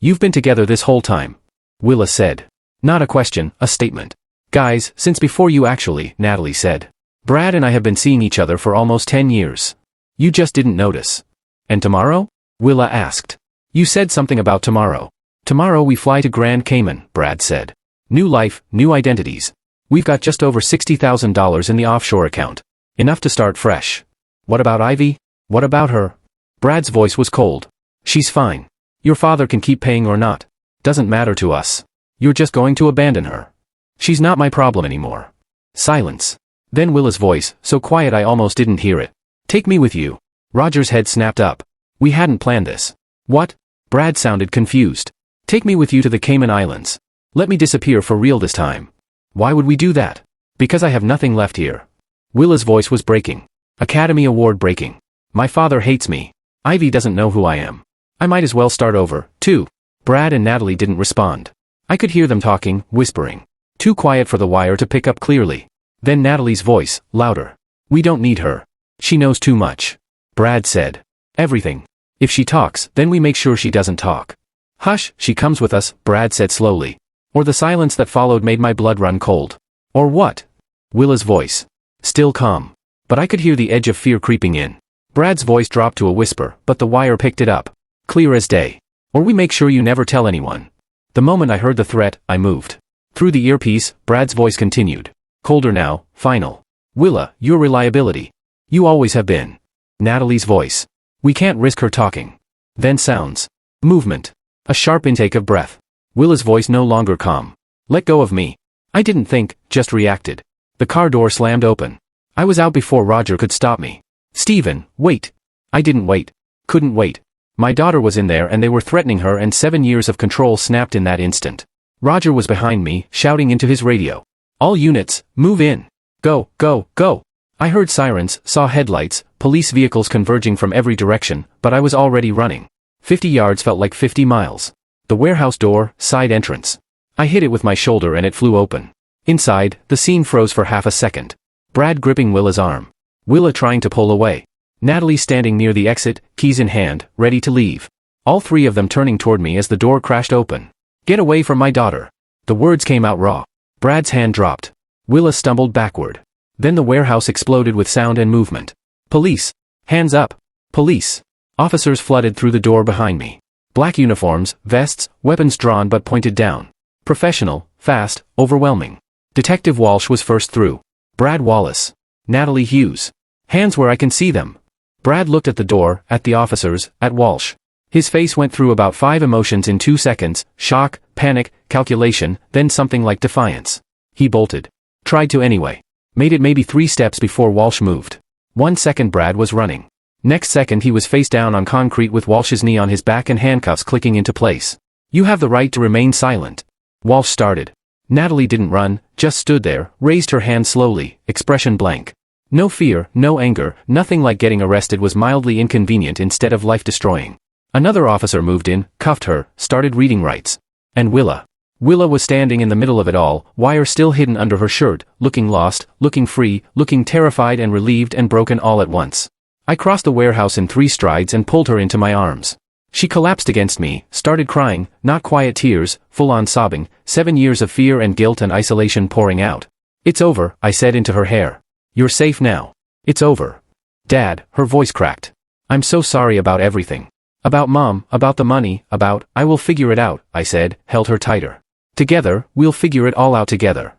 You've been together this whole time. Willa said. Not a question, a statement. Guys, since before you actually, Natalie said. Brad and I have been seeing each other for almost 10 years. You just didn't notice. And tomorrow? Willa asked. You said something about tomorrow. Tomorrow we fly to Grand Cayman, Brad said. New life, new identities. We've got just over $60,000 in the offshore account. Enough to start fresh. What about Ivy? What about her? Brad's voice was cold. She's fine. Your father can keep paying or not. Doesn't matter to us. You're just going to abandon her. She's not my problem anymore. Silence. Then Willa's voice, so quiet I almost didn't hear it. Take me with you. Roger's head snapped up. We hadn't planned this. What? Brad sounded confused. Take me with you to the Cayman Islands. Let me disappear for real this time. Why would we do that? Because I have nothing left here. Willa's voice was breaking. Academy Award breaking. My father hates me. Ivy doesn't know who I am. I might as well start over, too. Brad and Natalie didn't respond. I could hear them talking, whispering. Too quiet for the wire to pick up clearly. Then Natalie's voice, louder. We don't need her. She knows too much. Brad said. Everything. If she talks, then we make sure she doesn't talk. Hush, she comes with us, Brad said slowly. Or the silence that followed made my blood run cold. Or what? Willa's voice. Still calm. But I could hear the edge of fear creeping in. Brad's voice dropped to a whisper, but the wire picked it up. Clear as day. Or we make sure you never tell anyone. The moment I heard the threat, I moved. Through the earpiece, Brad's voice continued. Colder now, final. Willa, your reliability. You always have been. Natalie's voice. We can't risk her talking. Then sounds. Movement. A sharp intake of breath. Willa's voice no longer calm. Let go of me. I didn't think, just reacted. The car door slammed open. I was out before Roger could stop me. Stephen, wait. I didn't wait. Couldn't wait. My daughter was in there and they were threatening her and 7 years of control snapped in that instant. Roger was behind me, shouting into his radio. All units, move in. Go, go, go. I heard sirens, saw headlights, police vehicles converging from every direction, but I was already running. 50 yards felt like 50 miles. The warehouse door, side entrance. I hit it with my shoulder and it flew open. Inside, the scene froze for half a second. Brad gripping Willa's arm. Willa trying to pull away. Natalie standing near the exit, keys in hand, ready to leave. All three of them turning toward me as the door crashed open. Get away from my daughter. The words came out raw. Brad's hand dropped. Willa stumbled backward. Then the warehouse exploded with sound and movement. Police. Hands up. Police. Officers flooded through the door behind me. Black uniforms, vests, weapons drawn but pointed down. Professional, fast, overwhelming. Detective Walsh was first through. Brad Wallace. Natalie Hughes. Hands where I can see them. Brad looked at the door, at the officers, at Walsh. His face went through about 5 emotions in 2 seconds, shock, panic, calculation, then something like defiance. He bolted. Tried to anyway. Made it maybe 3 steps before Walsh moved. 1 second Brad was running. Next second he was face down on concrete with Walsh's knee on his back and handcuffs clicking into place. You have the right to remain silent. Walsh started. Natalie didn't run, just stood there, raised her hand slowly, expression blank. No fear, no anger, nothing like getting arrested was mildly inconvenient instead of life-destroying. Another officer moved in, cuffed her, started reading rights. And Willa. Willa was standing in the middle of it all, wire still hidden under her shirt, looking lost, looking free, looking terrified and relieved and broken all at once. I crossed the warehouse in 3 strides and pulled her into my arms. She collapsed against me, started crying, not quiet tears, full-on sobbing, 7 years of fear and guilt and isolation pouring out. It's over, I said into her hair. You're safe now. It's over. Dad, her voice cracked. I'm so sorry about everything. About Mom, about the money, about, I will figure it out, I said, held her tighter. Together, we'll figure it all out together.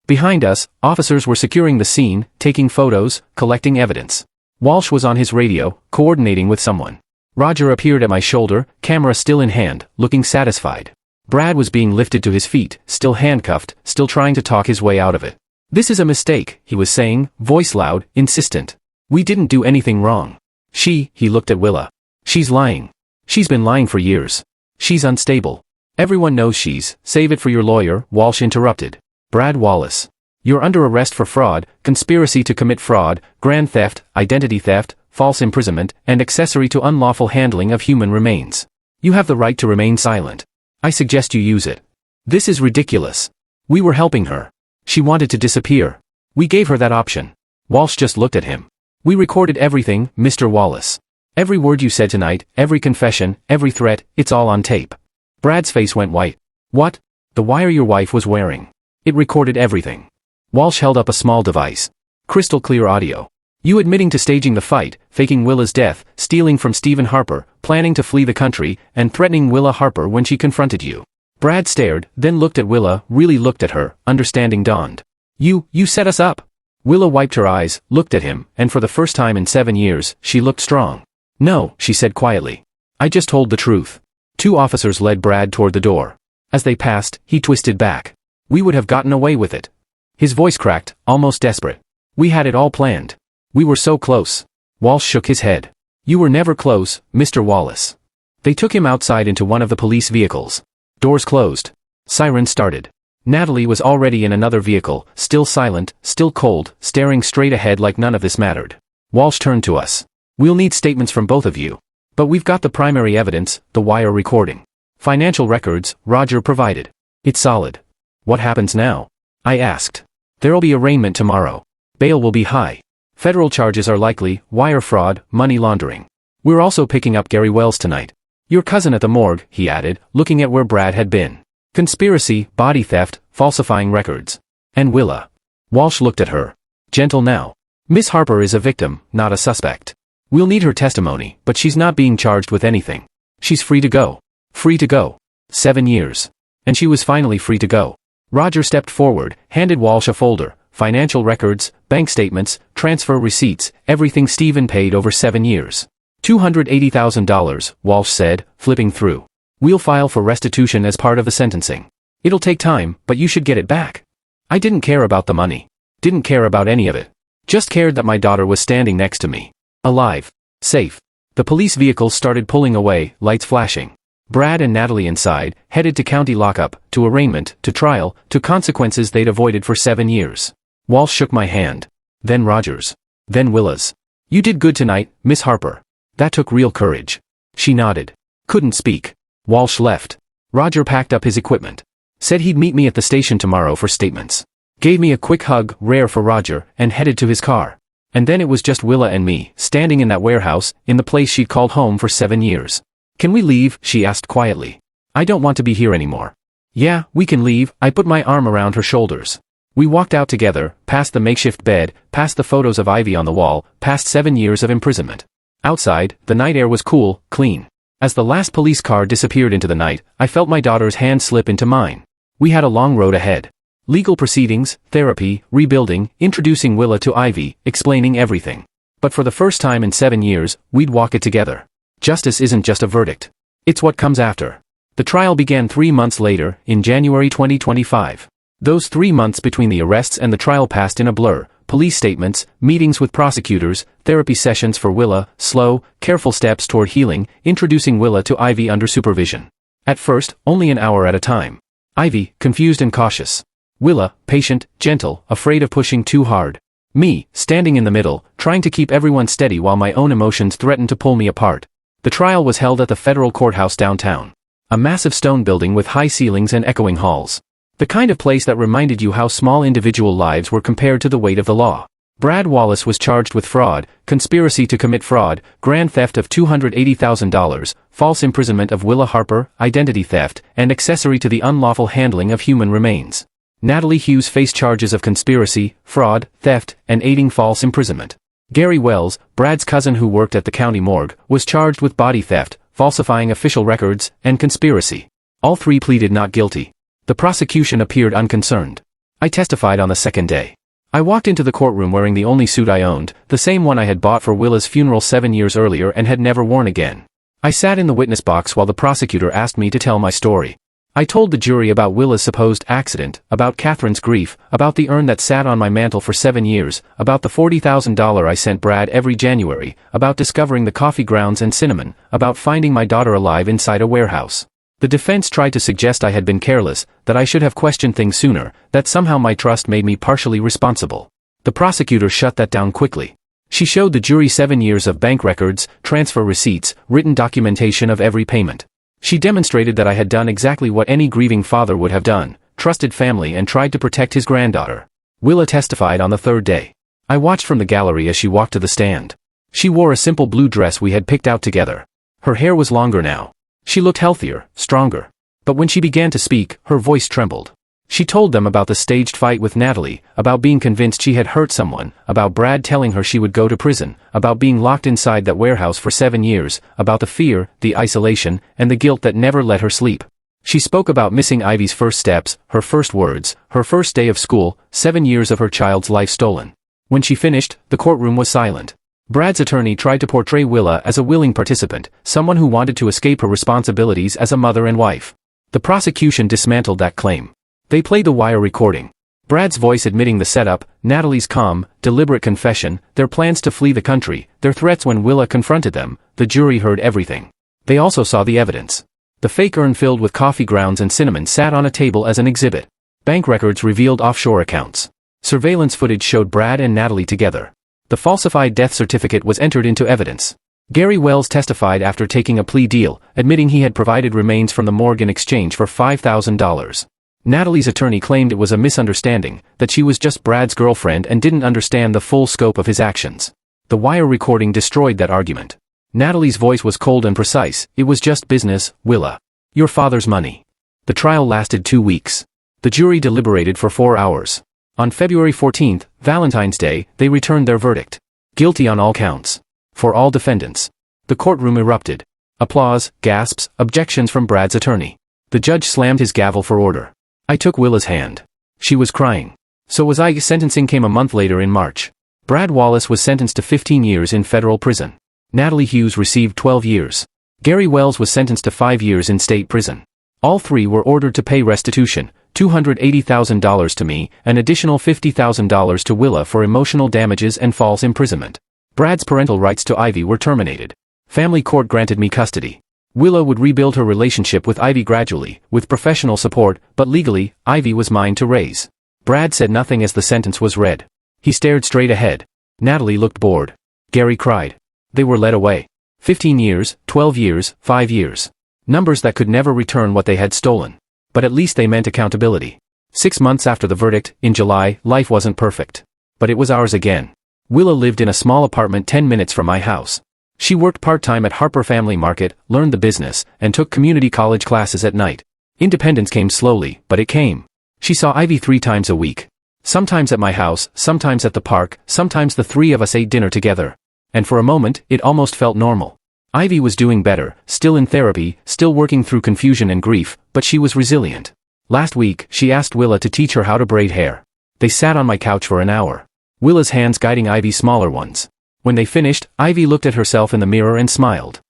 Behind us, officers were securing the scene, taking photos, collecting evidence. Walsh was on his radio, coordinating with someone. Roger appeared at my shoulder, camera still in hand, looking satisfied. Brad was being lifted to his feet, still handcuffed, still trying to talk his way out of it. This is a mistake, he was saying, voice loud, insistent. We didn't do anything wrong. He looked at Willa. She's lying. She's been lying for years. She's unstable. Everyone knows save it for your lawyer, Walsh interrupted. Brad Wallace. You're under arrest for fraud, conspiracy to commit fraud, grand theft, identity theft, false imprisonment, and accessory to unlawful handling of human remains. You have the right to remain silent. I suggest you use it. This is ridiculous. We were helping her. She wanted to disappear. We gave her that option. Walsh just looked at him. We recorded everything, Mr. Wallace. Every word you said tonight, every confession, every threat, it's all on tape. Brad's face went white. What? The wire your wife was wearing. It recorded everything. Walsh held up a small device. Crystal clear audio. You admitting to staging the fight, faking Willa's death, stealing from Stephen Harper, planning to flee the country, and threatening Willa Harper when she confronted you. Brad stared, then looked at Willa, really looked at her, understanding dawned. You set us up. Willa wiped her eyes, looked at him, and for the first time in 7 years, she looked strong. No, she said quietly. I just told the truth. 2 officers led Brad toward the door. As they passed, he twisted back. We would have gotten away with it. His voice cracked, almost desperate. We had it all planned. We were so close. Walsh shook his head. You were never close, Mr. Wallace. They took him outside into one of the police vehicles. Doors closed. Sirens started. Natalie was already in another vehicle, still silent, still cold, staring straight ahead like none of this mattered. Walsh turned to us. "We'll need statements from both of you. But we've got the primary evidence, the wire recording. Financial records, Roger provided. It's solid." "What happens now?" I asked. "There'll be arraignment tomorrow. Bail will be high. Federal charges are likely, wire fraud, money laundering. We're also picking up Gary Wells tonight. Your cousin at the morgue," he added, looking at where Brad had been. "Conspiracy, body theft, falsifying records. And Willa." Walsh looked at her. "Gentle now. Miss Harper is a victim, not a suspect. We'll need her testimony, but she's not being charged with anything. She's free to go. Free to go. 7 years. And she was finally free to go." Roger stepped forward, handed Walsh a folder. "Financial records, bank statements, transfer receipts, everything Stephen paid over 7 years. $280,000, Walsh said, flipping through. "We'll file for restitution as part of the sentencing. It'll take time, but you should get it back." I didn't care about the money. Didn't care about any of it. Just cared that my daughter was standing next to me. Alive. Safe. The police vehicles started pulling away, lights flashing. Brad and Natalie inside, headed to county lockup, to arraignment, to trial, to consequences they'd avoided for 7 years. Walsh shook my hand. Then Roger's. Then Willa's. "You did good tonight, Miss Harper." That took real courage. She nodded. Couldn't speak. Walsh left. Roger packed up his equipment. Said he'd meet me at the station tomorrow for statements. Gave me a quick hug, rare for Roger, and headed to his car. And then it was just Willa and me, standing in that warehouse, in the place she'd called home for 7 years. "Can we leave?" she asked quietly. "I don't want to be here anymore." "Yeah, we can leave." I put my arm around her shoulders. We walked out together, past the makeshift bed, past the photos of Ivy on the wall, past 7 years of imprisonment. Outside, the night air was cool, clean. As the last police car disappeared into the night, I felt my daughter's hand slip into mine. We had a long road ahead. Legal proceedings, therapy, rebuilding, introducing Willa to Ivy, explaining everything. But for the first time in 7 years, we'd walk it together. Justice isn't just a verdict. It's what comes after. The trial began 3 months later, in January 2025. Those 3 months between the arrests and the trial passed in a blur. Police statements, meetings with prosecutors, therapy sessions for Willa, slow, careful steps toward healing, introducing Willa to Ivy under supervision. At first, only an hour at a time. Ivy, confused and cautious. Willa, patient, gentle, afraid of pushing too hard. Me, standing in the middle, trying to keep everyone steady while my own emotions threatened to pull me apart. The trial was held at the federal courthouse downtown. A massive stone building with high ceilings and echoing halls. The kind of place that reminded you how small individual lives were compared to the weight of the law. Brad Wallace was charged with fraud, conspiracy to commit fraud, grand theft of $280,000, false imprisonment of Willa Harper, identity theft, and accessory to the unlawful handling of human remains. Natalie Hughes faced charges of conspiracy, fraud, theft, and aiding false imprisonment. Gary Wells, Brad's cousin who worked at the county morgue, was charged with body theft, falsifying official records, and conspiracy. All three pleaded not guilty. The prosecution appeared unconcerned. I testified on the second day. I walked into the courtroom wearing the only suit I owned, the same one I had bought for Willa's funeral 7 years earlier and had never worn again. I sat in the witness box while the prosecutor asked me to tell my story. I told the jury about Willa's supposed accident, about Catherine's grief, about the urn that sat on my mantel for 7 years, about the $40,000 I sent Brad every January, about discovering the coffee grounds and cinnamon, about finding my daughter alive inside a warehouse. The defense tried to suggest I had been careless, that I should have questioned things sooner, that somehow my trust made me partially responsible. The prosecutor shut that down quickly. She showed the jury 7 years of bank records, transfer receipts, written documentation of every payment. She demonstrated that I had done exactly what any grieving father would have done, trusted family and tried to protect his granddaughter. Willa testified on the third day. I watched from the gallery as she walked to the stand. She wore a simple blue dress we had picked out together. Her hair was longer now. She looked healthier, stronger. But when she began to speak, her voice trembled. She told them about the staged fight with Natalie, about being convinced she had hurt someone, about Brad telling her she would go to prison, about being locked inside that warehouse for 7 years, about the fear, the isolation, and the guilt that never let her sleep. She spoke about missing Ivy's first steps, her first words, her first day of school, 7 years of her child's life stolen. When she finished, the courtroom was silent. Brad's attorney tried to portray Willa as a willing participant, someone who wanted to escape her responsibilities as a mother and wife. The prosecution dismantled that claim. They played the wire recording. Brad's voice admitting the setup, Natalie's calm, deliberate confession, their plans to flee the country, their threats when Willa confronted them. The jury heard everything. They also saw the evidence. The fake urn filled with coffee grounds and cinnamon sat on a table as an exhibit. Bank records revealed offshore accounts. Surveillance footage showed Brad and Natalie together. The falsified death certificate was entered into evidence. Gary Wells testified after taking a plea deal, admitting he had provided remains from the morgue in exchange for $5,000. Natalie's attorney claimed it was a misunderstanding, that she was just Brad's girlfriend and didn't understand the full scope of his actions. The wire recording destroyed that argument. Natalie's voice was cold and precise. It was just business, Willa. Your father's money. The trial lasted 2 weeks. The jury deliberated for 4 hours. On February 14, Valentine's Day, they returned their verdict. Guilty on all counts. For all defendants. The courtroom erupted. Applause, gasps, objections from Brad's attorney. The judge slammed his gavel for order. I took Willa's hand. She was crying. So was I. Sentencing came a month later in March. Brad Wallace was sentenced to 15 years in federal prison. Natalie Hughes received 12 years. Gary Wells was sentenced to 5 years in state prison. All three were ordered to pay restitution, $280,000 to me, an additional $50,000 to Willa for emotional damages and false imprisonment. Brad's parental rights to Ivy were terminated. Family court granted me custody. Willa would rebuild her relationship with Ivy gradually, with professional support, but legally, Ivy was mine to raise. Brad said nothing as the sentence was read. He stared straight ahead. Natalie looked bored. Gary cried. They were led away. 15 years, 12 years, 5 years. Numbers that could never return what they had stolen. But at least they meant accountability. 6 months after the verdict, in July, life wasn't perfect. But it was ours again. Willa lived in a small apartment 10 minutes from my house. She worked part-time at Harper Family Market, learned the business, and took community college classes at night. Independence came slowly, but it came. She saw Ivy 3 times a week. Sometimes at my house, sometimes at the park, sometimes the three of us ate dinner together. And for a moment, it almost felt normal. Ivy was doing better, still in therapy, still working through confusion and grief, but she was resilient. Last week, she asked Willa to teach her how to braid hair. They sat on my couch for an hour. Willa's hands guiding Ivy's smaller ones. When they finished, Ivy looked at herself in the mirror and smiled.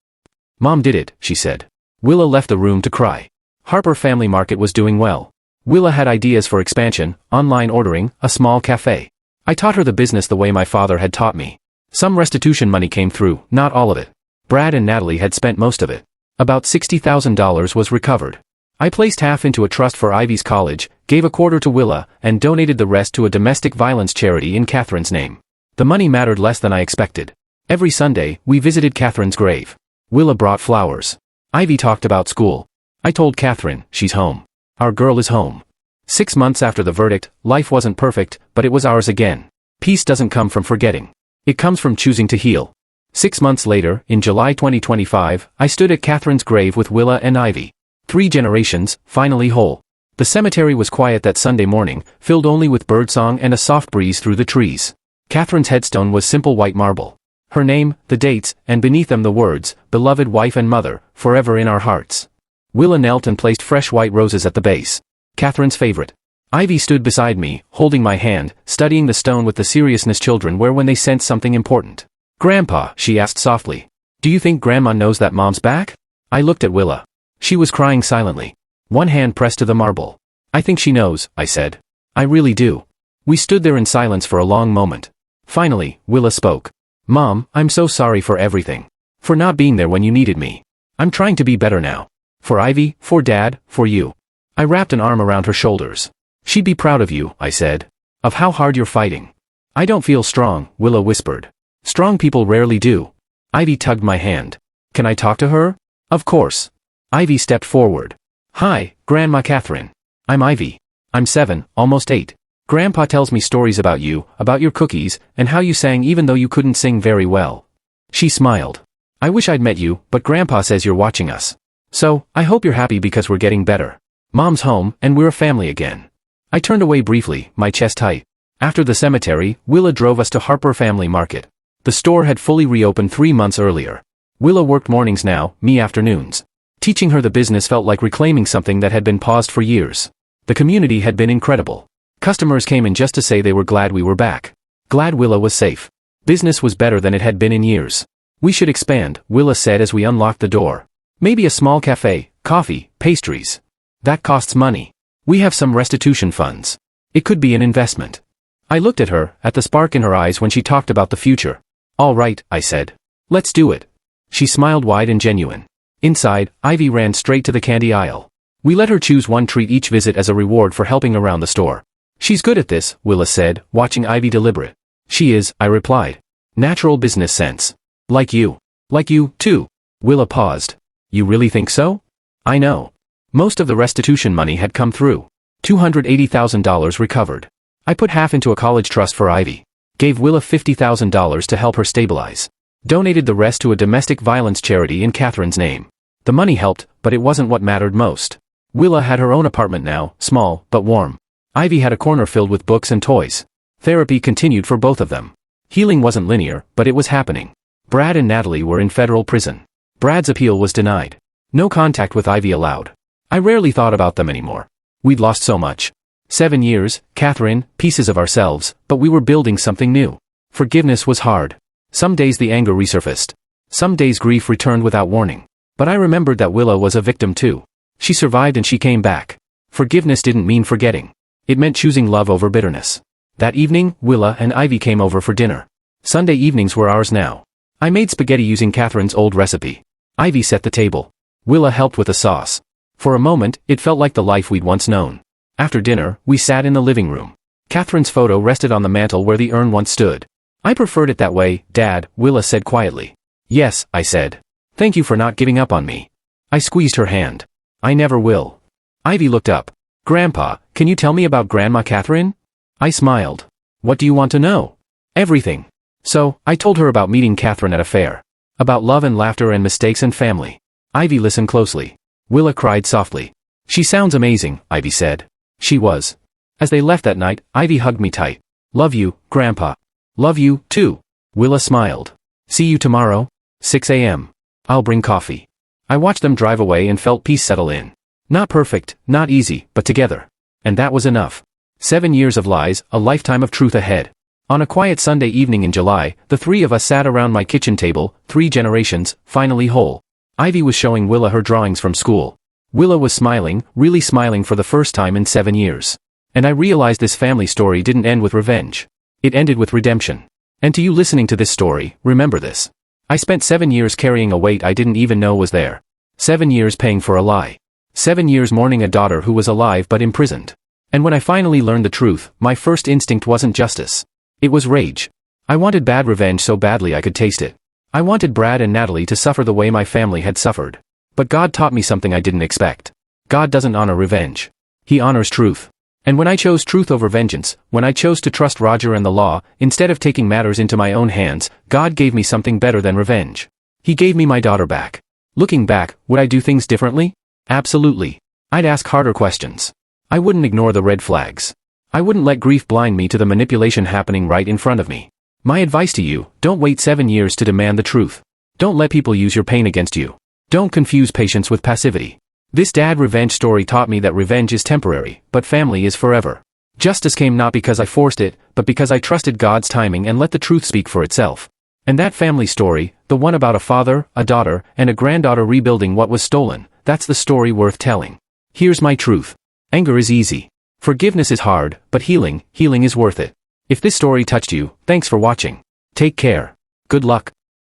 Mom did it, she said. Willa left the room to cry. Harper Family Market was doing well. Willa had ideas for expansion, online ordering, a small cafe. I taught her the business the way my father had taught me. Some restitution money came through, not all of it. Brad and Natalie had spent most of it. About $60,000 was recovered. I placed half into a trust for Ivy's college, gave a quarter to Willa, and donated the rest to a domestic violence charity in Catherine's name. The money mattered less than I expected. Every Sunday, we visited Catherine's grave. Willa brought flowers. Ivy talked about school. I told Catherine, she's home. Our girl is home. 6 months after the verdict, life wasn't perfect, but it was ours again. Peace doesn't come from forgetting. It comes from choosing to heal. 6 months later, in July 2025, I stood at Catherine's grave with Willa and Ivy. 3 generations, finally whole. The cemetery was quiet that Sunday morning, filled only with birdsong and a soft breeze through the trees. Catherine's headstone was simple white marble. Her name, the dates, and beneath them the words, beloved wife and mother, forever in our hearts. Willa knelt and placed fresh white roses at the base. Catherine's favorite. Ivy stood beside me, holding my hand, studying the stone with the seriousness children wear when they sense something important. Grandpa, she asked softly. Do you think Grandma knows that Mom's back? I looked at Willa. She was crying silently. One hand pressed to the marble. I think she knows, I said. I really do. We stood there in silence for a long moment. Finally, Willa spoke. Mom, I'm so sorry for everything. For not being there when you needed me. I'm trying to be better now. For Ivy, for Dad, for you. I wrapped an arm around her shoulders. She'd be proud of you, I said. Of how hard you're fighting. I don't feel strong, Willa whispered. Strong people rarely do. Ivy tugged my hand. Can I talk to her? Of course. Ivy stepped forward. Hi, Grandma Catherine. I'm Ivy. I'm 7, almost 8. Grandpa tells me stories about you, about your cookies, and how you sang even though you couldn't sing very well. She smiled. I wish I'd met you, but Grandpa says you're watching us. So, I hope you're happy because we're getting better. Mom's home, and we're a family again. I turned away briefly, my chest tight. After the cemetery, Willa drove us to Harper Family Market. The store had fully reopened 3 months earlier. Willa worked mornings now, me afternoons. Teaching her the business felt like reclaiming something that had been paused for years. The community had been incredible. Customers came in just to say they were glad we were back. Glad Willa was safe. Business was better than it had been in years. We should expand, Willa said as we unlocked the door. Maybe a small cafe, coffee, pastries. That costs money. We have some restitution funds. It could be an investment. I looked at her, at the spark in her eyes when she talked about the future. All right, I said. Let's do it. She smiled wide and genuine. Inside, Ivy ran straight to the candy aisle. We let her choose one treat each visit as a reward for helping around the store. She's good at this, Willa said, watching Ivy deliberate. She is, I replied. Natural business sense. Like you. Like you, too. Willa paused. You really think so? I know. Most of the restitution money had come through. $280,000 recovered. I put half into a college trust for Ivy. Gave Willa $50,000 to help her stabilize. Donated the rest to a domestic violence charity in Catherine's name. The money helped, but it wasn't what mattered most. Willa had her own apartment now, small, but warm. Ivy had a corner filled with books and toys. Therapy continued for both of them. Healing wasn't linear, but it was happening. Brad and Natalie were in federal prison. Brad's appeal was denied. No contact with Ivy allowed. I rarely thought about them anymore. We'd lost so much. 7 years, Catherine, pieces of ourselves, but we were building something new. Forgiveness was hard. Some days the anger resurfaced. Some days grief returned without warning. But I remembered that Willa was a victim too. She survived and she came back. Forgiveness didn't mean forgetting. It meant choosing love over bitterness. That evening, Willa and Ivy came over for dinner. Sunday evenings were ours now. I made spaghetti using Catherine's old recipe. Ivy set the table. Willa helped with the sauce. For a moment, it felt like the life we'd once known. After dinner, we sat in the living room. Catherine's photo rested on the mantel where the urn once stood. I preferred it that way, Dad, Willa said quietly. Yes, I said. Thank you for not giving up on me. I squeezed her hand. I never will. Ivy looked up. Grandpa, can you tell me about Grandma Catherine? I smiled. What do you want to know? Everything. So, I told her about meeting Catherine at a fair. About love and laughter and mistakes and family. Ivy listened closely. Willa cried softly. She sounds amazing, Ivy said. She was. As they left that night, Ivy hugged me tight. Love you, Grandpa. Love you, too. Willa smiled. See you tomorrow? 6 a.m. I'll bring coffee. I watched them drive away and felt peace settle in. Not perfect, not easy, but together. And that was enough. 7 years of lies, a lifetime of truth ahead. On a quiet Sunday evening in July, the three of us sat around my kitchen table, 3 generations, finally whole. Ivy was showing Willa her drawings from school. Willa was smiling, really smiling for the first time in 7 years. And I realized this family story didn't end with revenge. It ended with redemption. And to you listening to this story, remember this. I spent 7 years carrying a weight I didn't even know was there. 7 years paying for a lie. 7 years mourning a daughter who was alive but imprisoned. And when I finally learned the truth, my first instinct wasn't justice. It was rage. I wanted bad revenge so badly I could taste it. I wanted Brad and Natalie to suffer the way my family had suffered. But God taught me something I didn't expect. God doesn't honor revenge. He honors truth. And when I chose truth over vengeance, when I chose to trust Roger and the law, instead of taking matters into my own hands, God gave me something better than revenge. He gave me my daughter back. Looking back, would I do things differently? Absolutely. I'd ask harder questions. I wouldn't ignore the red flags. I wouldn't let grief blind me to the manipulation happening right in front of me. My advice to you, don't wait 7 years to demand the truth. Don't let people use your pain against you. Don't confuse patience with passivity. This dad revenge story taught me that revenge is temporary, but family is forever. Justice came not because I forced it, but because I trusted God's timing and let the truth speak for itself. And that family story, the one about a father, a daughter, and a granddaughter rebuilding what was stolen, that's the story worth telling. Here's my truth. Anger is easy. Forgiveness is hard, but healing is worth it. If this story touched you, thanks for watching. Take care. Good luck.